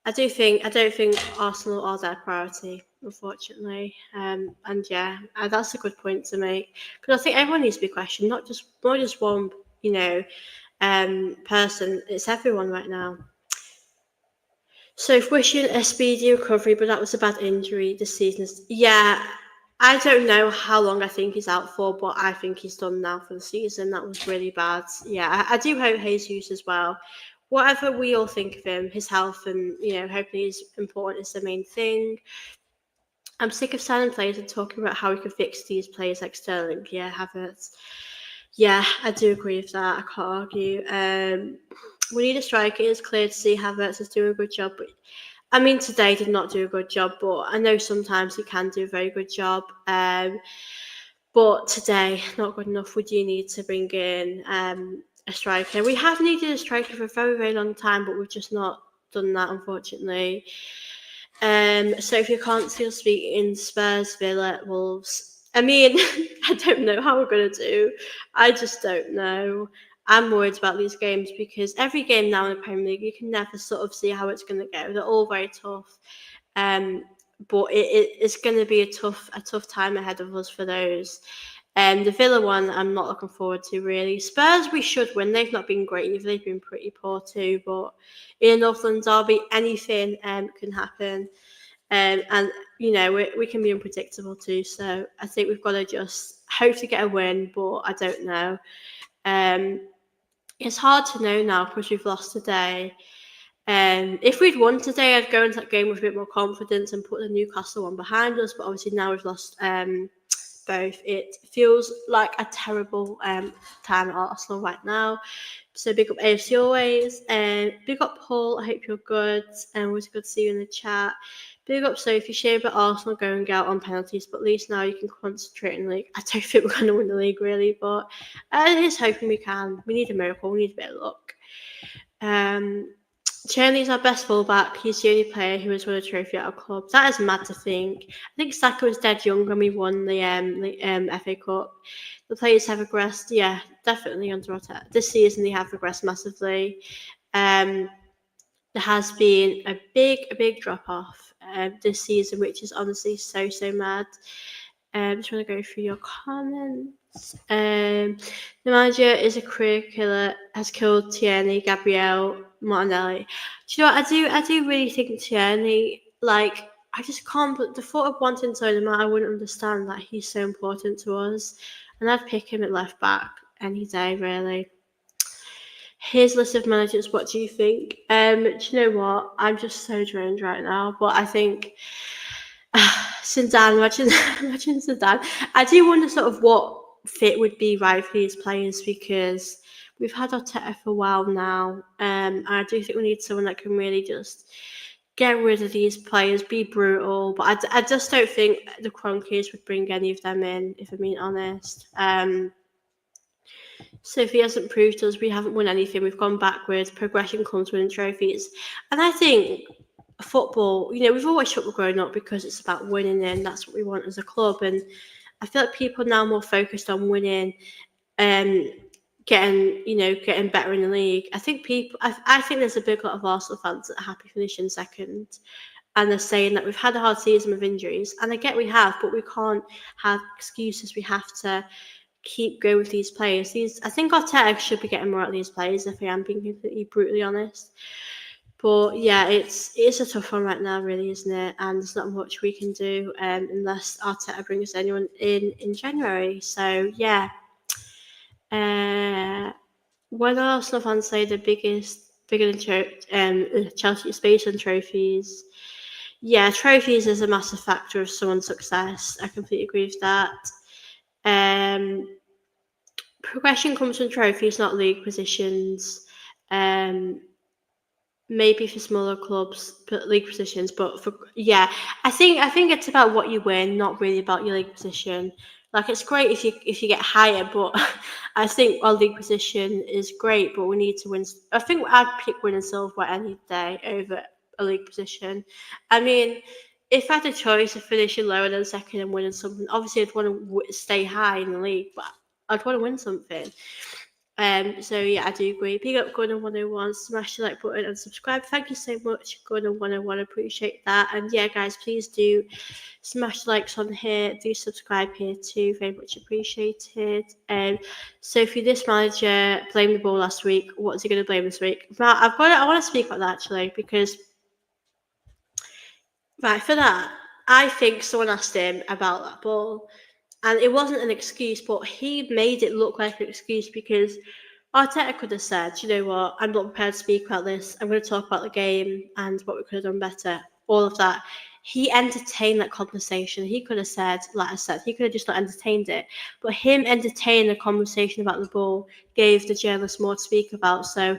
I don't think Arsenal are their priority, unfortunately. And yeah, that's a good point to make, because I think everyone needs to be questioned, not just one, person. It's everyone right now. So wishing a speedy recovery, but that was a bad injury this season. Yeah, I don't know how long I think he's out for, but I think he's done now for the season. That was really bad. Yeah, I do hope Jesus as well. Whatever we all think of him, his health and hopefully he's important is the main thing. I'm sick of signing players and talking about how we can fix these players like Sterling. Yeah, Havertz. Yeah, I do agree with that. I can't argue. We need a striker. It's clear to see Havertz is doing a good job. But I mean, today did not do a good job, but I know sometimes he can do a very good job. But today, not good enough. We do need to bring in a striker. We have needed a striker for a very, very long time, but we've just not done that, unfortunately. So if you can't see us speak in Spurs, Villa, Wolves, I mean, I don't know how we're going to do. I just don't know. I'm worried about these games, because every game now in the Premier League, you can never sort of see how it's going to go. They're all very tough. But it's going to be a tough time ahead of us for those. The Villa one, I'm not looking forward to, really. Spurs, we should win. They've not been great either. They've been pretty poor too. But in a North London derby, anything can happen. And we can be unpredictable too. So I think we've got to just hope to get a win, but I don't know. It's hard to know now because we've lost today. If we'd won today, I'd go into that game with a bit more confidence and put the Newcastle one behind us. But obviously now we've lost both. It feels like a terrible time at Arsenal right now. So big up AFC always. Big up Paul. I hope you're good. And it was good to see you in the chat. Big up Sophie. Shame about Arsenal going out on penalties, but at least now you can concentrate in the league. I don't think we're going to win the league really, but here's hoping we can. We need a miracle. We need a bit of luck. Tierney's our best fullback. He's the only player who has won a trophy at our club. That is mad to think. I think Saka was dead young when we won the FA Cup. The players have regressed. Yeah, definitely under Arteta. This season they have regressed massively. There has been a big drop off this season, which is honestly so mad. Just want to go through your comments. The manager is a career killer, has killed Tierney, Gabrielle, Martinelli. Do you know what? I do really think Tierney, like, I just can't, but the thought of wanting to own him out, I wouldn't understand that he's so important to us. And I'd pick him at left back any day, really. Here's a list of managers. What do you think? Do you know what? I'm just so drained right now, but I think Zidane, imagine Zidane. I do wonder sort of what fit would be right for these players because we've had Arteta for a while now. I do think we need someone that can really just get rid of these players, be brutal. But I just don't think the Cronkies would bring any of them in, if I'm being honest. So if he hasn't proved to us, we haven't won anything. We've gone backwards. Progression comes winning trophies. And I think football, we've always football growing up because it's about winning and that's what we want as a club. And I feel like people are now more focused on winning and getting better in the league. I think I think there's a big lot of Arsenal fans that are happy finishing second. And they're saying that we've had a hard season with injuries. And I get we have, but we can't have excuses. We have to keep going with these players. I think Arteta should be getting more out of these players if I am being completely brutally honest. But yeah, it's a tough one right now, really, isn't it? And there's not much we can do unless Arteta brings anyone in January. So yeah. When Arsenal fans say the bigger than Chelsea space and trophies. Yeah, trophies is a massive factor of someone's success. I completely agree with that. Progression comes from trophies, not league positions. Maybe for smaller clubs, but league positions. But I think it's about what you win, not really about your league position. Like it's great if you get higher, but I think our league position is great, but we need to win. I think I'd pick winning silverware any day over a league position. I mean, if I had a choice of finishing lower than second and winning something, obviously I'd want to stay high in the league, but I'd want to win something. So yeah, I do agree. Big up Gunner 101, smash the like button and subscribe. Thank you so much, Gunner 101. Appreciate that. And yeah, guys, please do smash the likes on here. Do subscribe here too. Very much appreciated. So for this manager blamed the ball last week, what's he going to blame this week? Right, I want to speak about that actually because for that, I think someone asked him about that ball. And it wasn't an excuse, but he made it look like an excuse because Arteta could have said, you know what, I'm not prepared to speak about this. I'm going to talk about the game and what we could have done better. All of that. He entertained that conversation. He could have said, like I said, he could have just not entertained it. But him entertaining a conversation about the ball gave the journalists more to speak about. So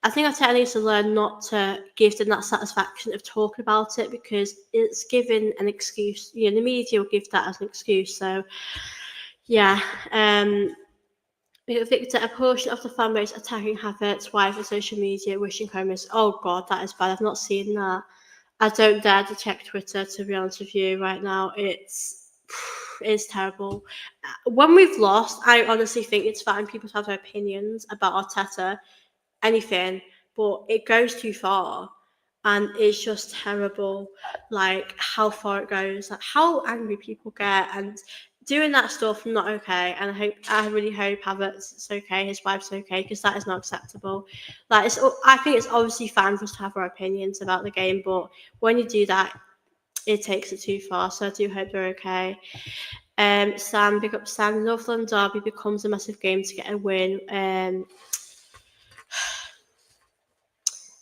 I think Arteta needs to learn not to give them that satisfaction of talking about it because it's given an excuse. The media will give that as an excuse. So, yeah. Victor, a portion of the fan base attacking Havertz's wife on social media, wishing her miss. Oh God, that is bad. I've not seen that. I don't dare to check Twitter, to be honest with you, right now. It's terrible. When we've lost, I honestly think it's fine people to have their opinions about Arteta, anything, but it goes too far and it's just terrible, like how far it goes, like how angry people get, and doing that stuff not okay. And I really hope Havertz is okay, his wife's okay, because that is not acceptable. Like I think it's obviously fine for us to have our opinions about the game, but when you do that, it takes it too far. So I do hope they're okay. Sam, big up Sam. North London Derby becomes a massive game to get a win.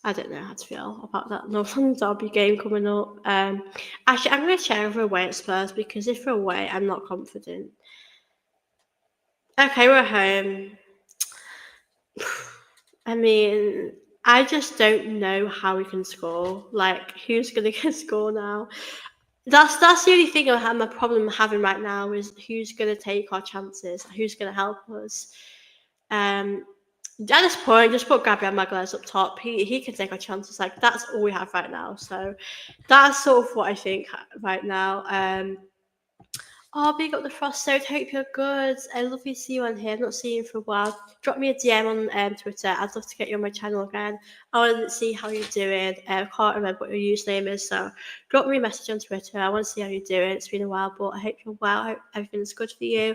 I don't know how to feel about that North London Derby game coming up. Actually, I'm going to check if we're away at Spurs because if we're away, I'm not confident. Okay, we're home. I mean, I just don't know how we can score. Like, who's going to score now? That's the only thing I have my problem having right now is who's going to take our chances, who's going to help us. At this point, just put Gabriel Magalhaes up top. He can take our chances. Like that's all we have right now. So that's sort of what I think right now. Oh, big up the Frost Toad. Hope you're good. I love you. See you on here. I've not seen you for a while. Drop me a DM on Twitter. I'd love to get you on my channel again. I want to see how you're doing. I can't remember what your username is, so drop me a message on Twitter. I want to see how you're doing. It's been a while, but I hope you're well. I hope everything's good for you.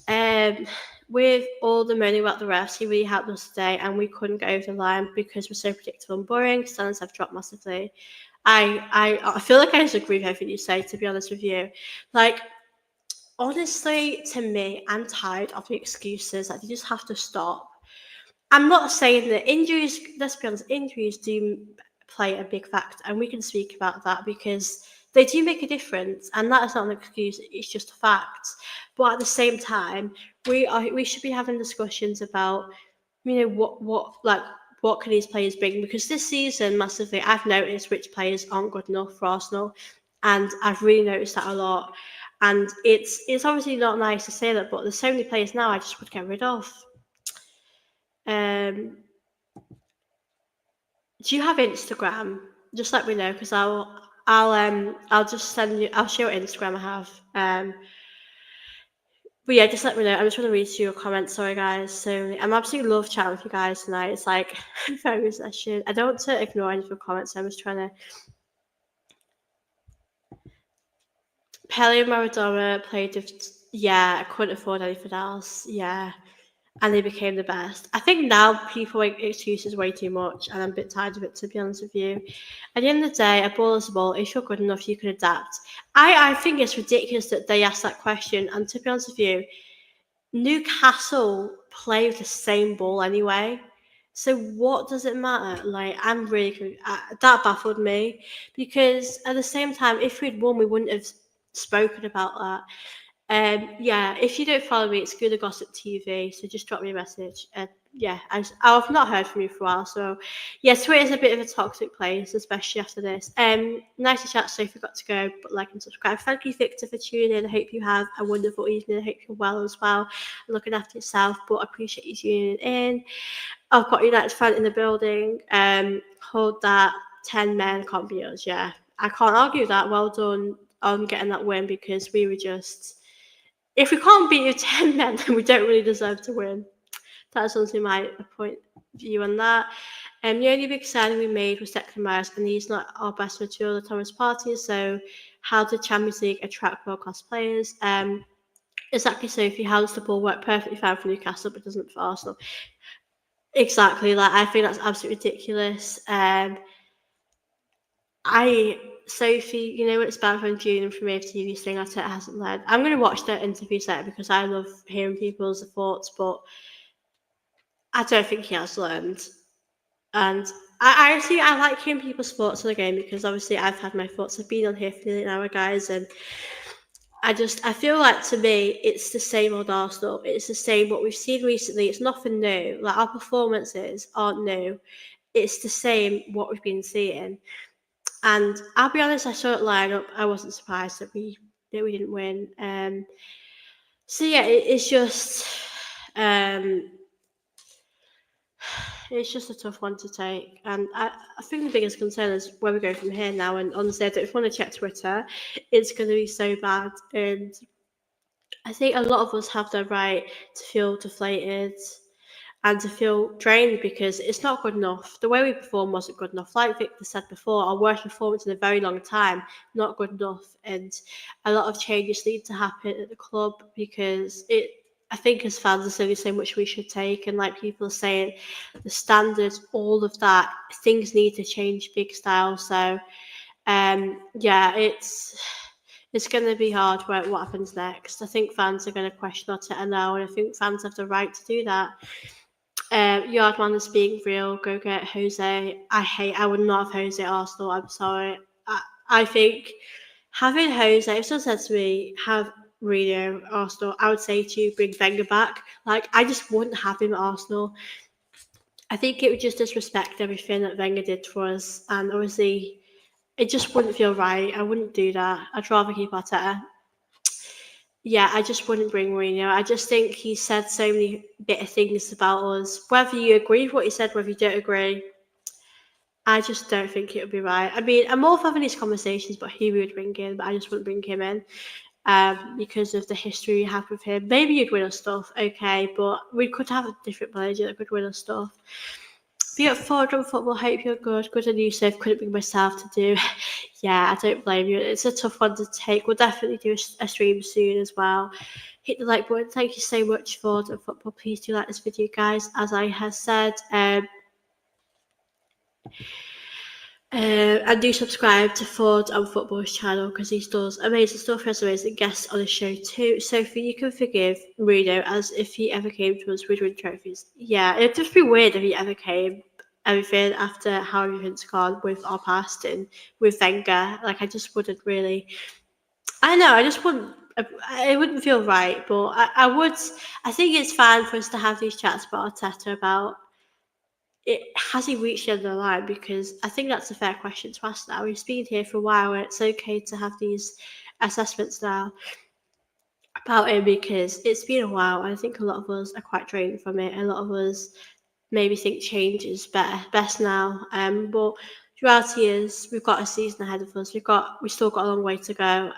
Um, with all the moaning about the refs, he really helped us today, and we couldn't get over the line because we're so predictable and boring. Standards have dropped massively. I feel like I just agree with everything you say, to be honest with you. Like, honestly, to me, I'm tired of the excuses. Like, you just have to stop. I'm not saying that injuries, let's be honest, injuries do play a big factor, and we can speak about that because they do make a difference, and that is not an excuse, it's just a fact. But at the same time, we should be having discussions about, what can these players bring? Because this season, massively, I've noticed which players aren't good enough for Arsenal, and I've really noticed that a lot. And it's obviously not nice to say that, but there's so many players now I just would get rid of. Um, do you have Instagram? Just let me know because I'll just send you. I'll show you what Instagram I have. But yeah, just let me know. I'm just going to read through your comments. Sorry, guys. So I'm absolutely love chatting with you guys tonight. It's like a very session. I don't want to ignore any of your comments. I'm just trying to. Pele and Maradona played with. Yeah, I couldn't afford anything else. Yeah. And they became the best. I think now people make excuses way too much, and I'm a bit tired of it, to be honest with you. At the end of the day, a ball is a ball. If you're good enough, you can adapt. I think it's ridiculous that they asked that question, and to be honest with you, Newcastle play with the same ball anyway. So what does it matter? Like, I'm really that baffled me because at the same time, if we'd won, we wouldn't have spoken about that. Yeah, if you don't follow me, it's Good Gossip TV. So just drop me a message. Yeah, I've not heard from you for a while. So yeah, Twitter's a bit of a toxic place, especially after this. Nice to chat. So if you got to go, but like and subscribe. Thank you, Victor, for tuning in. I hope you have a wonderful evening. I hope you're well as well, looking after yourself. But I appreciate you tuning in. I've got United fan in the building. Hold that. 10 men can't be us. Yeah, I can't argue that. Well done on getting that win because we were just. If we can't beat you 10 men, then we don't really deserve to win. That's honestly my point of view on that. The only big signing we made was Declan Rice, and he's not our best midfielder, Thomas Partey. So, how did Champions League attract world class players? Exactly. So, if how does the ball work perfectly fine for Newcastle, but doesn't for Arsenal? Exactly. Like, I think that's absolutely ridiculous. Sophie, you know what it's bad from June and from TV saying that it hasn't led. I'm going to watch the interview set because I love hearing people's thoughts, but I don't think he has learned. And I like hearing people's thoughts on the game because obviously I've had my thoughts. I've been on here for nearly an hour, guys, and I feel like to me it's the same old Arsenal. It's the same what we've seen recently. It's nothing new. Like our performances aren't new. It's the same what we've been seeing. And I'll be honest, I saw it line up. I wasn't surprised that we didn't win. So yeah, um, it's just a tough one to take. And I think the biggest concern is where we go from here now. And honestly, if you want to check Twitter, it's going to be so bad. And I think a lot of us have the right to feel deflated and to feel drained because it's not good enough. The way we performed wasn't good enough. Like Victor said before, our worst performance in a very long time, not good enough. And a lot of changes need to happen at the club because I think as fans there's only so much we should take, and like people are saying, the standards, all of that, things need to change big style. So yeah, it's going to be hard what happens next. I think fans are going to question Arteta now, and I think fans have the right to do that. Yardman is being real. Go get Jose. I would not have Jose at Arsenal. I'm sorry. I think having Jose, if someone said to me, have Mourinho at Arsenal, I would say to you, bring Wenger back. Like, I just wouldn't have him at Arsenal. I think it would just disrespect everything that Wenger did for us. And obviously, it just wouldn't feel right. I wouldn't do that. I'd rather keep Arteta. Yeah, I just wouldn't bring Mourinho. I just think he said so many bitter things about us. Whether you agree with what he said, whether you don't agree, I just don't think it would be right. I mean, I'm all for having these conversations about who we would bring in, but I just wouldn't bring him in. because of the history we have with him. Maybe you'd win us stuff, okay, but we could have a different manager that could win us stuff. Be up forward on football, hope you're good. Good on you, Seth. Couldn't bring myself to do. Yeah, I don't blame you. It's a tough one to take. We'll definitely do a stream soon as well. Hit the like button. Thank you so much for the football. Please do like this video, guys. As I have said, and do subscribe to Ford and Football's channel because he does amazing stuff. He has amazing guests on the show too. Sophie, you can forgive Mourinho as if he ever came to us with win trophies. Yeah, it'd just be weird if he ever came. Everything after how everything's gone with our past and with Wenger. Like, I just wouldn't really. I know. I just wouldn't. It wouldn't feel right, but I would. I think it's fine for us to have these chats about Arteta about. Has he reached the end of the line? Because I think that's a fair question to ask now. He's been here for a while, and it's okay to have these assessments now about him because it's been a while, and I think a lot of us are quite drained from it. A lot of us maybe think change is best now. But the reality is we've got a season ahead of us. We still got a long way to go.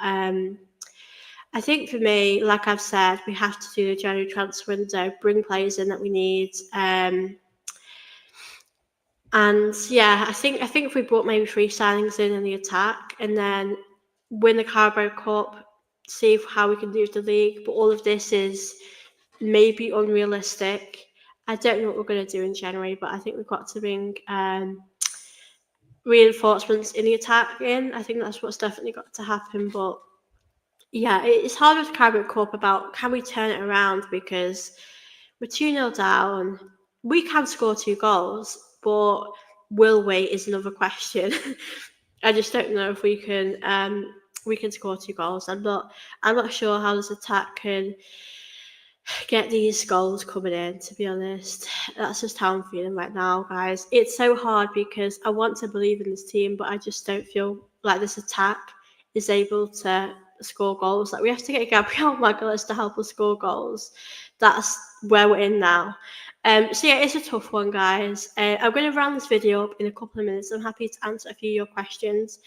I think for me, like I've said, we have to do the January transfer window, bring players in that we need. And yeah, I think if we brought maybe 3 signings in the attack and then win the Carabao Cup, see how we can do with the league. But all of this is maybe unrealistic. I don't know what we're going to do in January, but I think we've got to bring reinforcements in the attack in. I think that's what's definitely got to happen. But yeah, it's hard with the Carabao Cup about can we turn it around because we're 2-0 down. We can score 2 goals, but will we is another question. I just don't know if we can score 2 goals. I'm not sure how this attack can get these goals coming in, to be honest. That's just how I'm feeling right now, guys. It's so hard because I want to believe in this team, but I just don't feel like this attack is able to score goals. Like, we have to get Gabriel Magalhaes to help us score goals. That's where we're in now. So yeah, it's a tough one, guys. I'm going to round this video up in a couple of minutes. I'm happy to answer a few of your questions,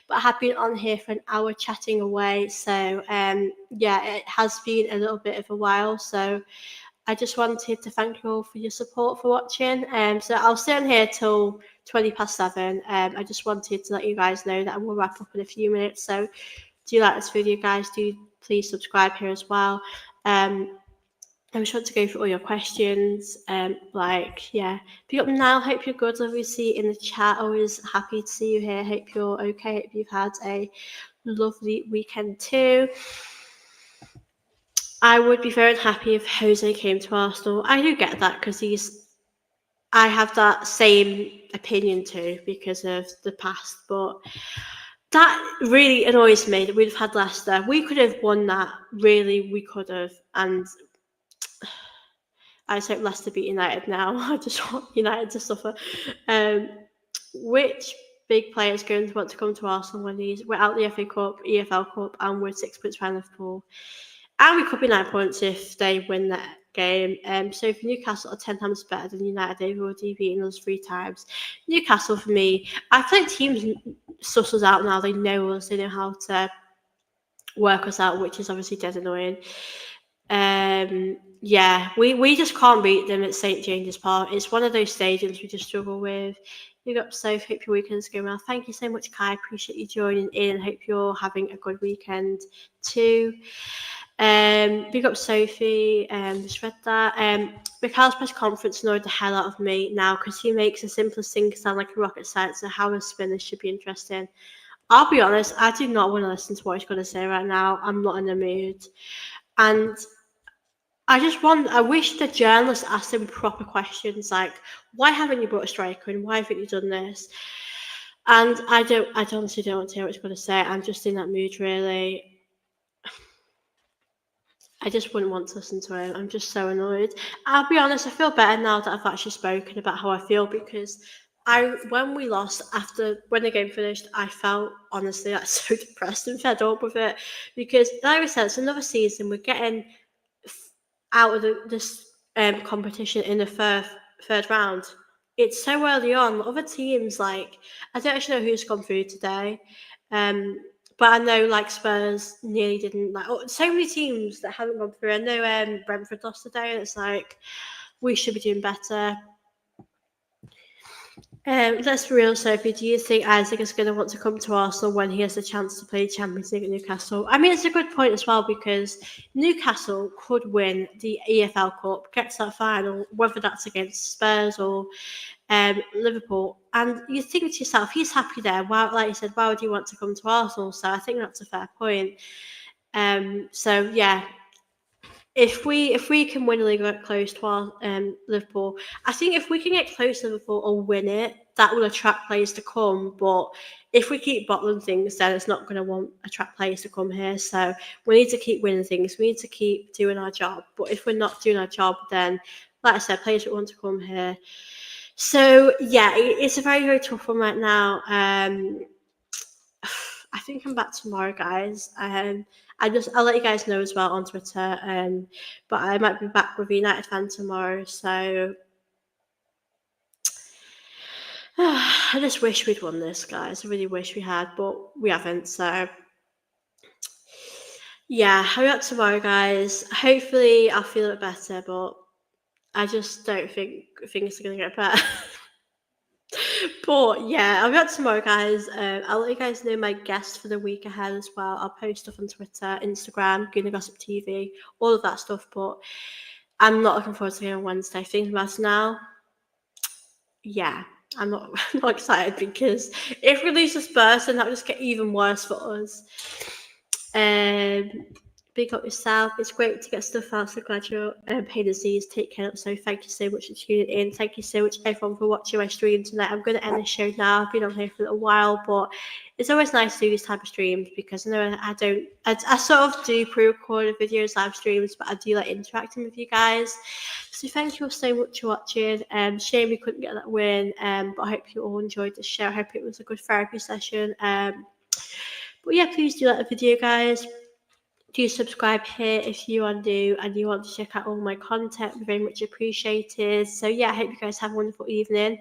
but I have been on here for an hour chatting away. So yeah, it has been a little bit of a while. So I just wanted to thank you all for your support for watching. So I'll stay on here till 7:20. I just wanted to let you guys know that I will wrap up in a few minutes. So do you like this video, guys? Do please subscribe here as well. I'm sure to go through all your questions. Yeah, pick up now. Hope you're good. Obviously, in the chat, always happy to see you here. Hope you're okay. Hope you've had a lovely weekend too. I would be very unhappy if Jose came to Arsenal. I do get that because I have that same opinion too because of the past, but that really annoys me that we'd have had Leicester. We could have won that. Really, we could have, and I just hope Leicester beat United now. I just want United to suffer. Which big player is going to want to come to Arsenal when we're out the FA Cup, EFL Cup, and we're 6 points behind Liverpool? And we could be 9 points if they win that game. So if Newcastle are 10 times better than United, they've already beaten us 3 times. Newcastle, for me, I think teams suss us out now. They know us. They know how to work us out, which is obviously dead annoying. Yeah, we just can't beat them at St James's Park. It's one of those stadiums we just struggle with. Big up, Soph. Hope your weekend's going well. Thank you so much, Kai. Appreciate you joining in. Hope you're having a good weekend too. Big up, Sophie. Just read that. Michael's press conference annoyed the hell out of me now because he makes the simplest thing sound like a rocket science. So how a spinner should be interesting. I'll be honest, I do not want to listen to what he's going to say right now. I'm not in the mood. And I wish the journalists asked him proper questions like, why haven't you brought a striker in? Why haven't you done this? And I honestly don't want to hear what he's going to say. I'm just in that mood, really. I just wouldn't want to listen to him. I'm just so annoyed. I'll be honest, I feel better now that I've actually spoken about how I feel because when we lost when the game finished, I felt honestly like so depressed and fed up with it because, like I said, it's another season. We're getting out of this competition in the third round. It's so early on. Other teams, like, I don't actually know who's gone through today. But I know like Spurs nearly didn't so many teams that haven't gone through. I know Brentford lost today, and it's like we should be doing better. Let's be real, Sophie. Do you think Isaac is going to want to come to Arsenal when he has the chance to play Champions League at Newcastle? I mean, it's a good point as well because Newcastle could win the EFL Cup, get to that final, whether that's against Spurs or Liverpool. And you think to yourself, he's happy there. Why, like you said, why would you want to come to Arsenal? So I think that's a fair point. So yeah, if we can win a league, get close to our Liverpool, I think if we can get close to Liverpool or win it, that will attract players to come. But if we keep bottling things, then it's not going to attract players to come here. So we need to keep winning things. We need to keep doing our job. But if we're not doing our job, then, like I said, players will want to come here. So yeah, it's a very, very tough one right now. I think I'm back tomorrow, guys. I'll let you guys know as well on Twitter. But I might be back with a United fan tomorrow. So I just wish we'd won this, guys. I really wish we had, but we haven't. So yeah, I'll be back tomorrow, guys. Hopefully, I'll feel a bit better, but I just don't think things are gonna get better. But yeah, I'll be back tomorrow, guys. I'll let you guys know my guests for the week ahead as well. I'll post stuff on Twitter, Instagram, Google Gossip TV, all of that stuff. But I'm not looking forward to it on Wednesday. Thinking about it now, yeah, I'm not, not excited because if we lose to Spurs, then that will just get even worse for us. Big up yourself. It's great to get stuff out. So glad you're paying the seas. Take care. So thank you so much for tuning in. Thank you so much everyone for watching my stream tonight. I'm going to end the show now. I've been on here for a little while, but it's always nice to do these type of streams because I know I sort of do pre-recorded videos, live streams, but I do like interacting with you guys. So thank you all so much for watching. Shame we couldn't get that win, but I hope you all enjoyed the show. I hope it was a good therapy session. But yeah, please do like the video, guys. Do subscribe here if you are new and you want to check out all my content. Very much appreciated. So yeah, I hope you guys have a wonderful evening.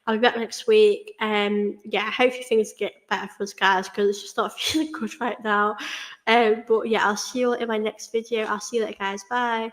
I'll be back next week. Yeah, I hope things get better for us, guys, because it's just not feeling good right now. But yeah, I'll see you all in my next video. I'll see you later, guys. Bye.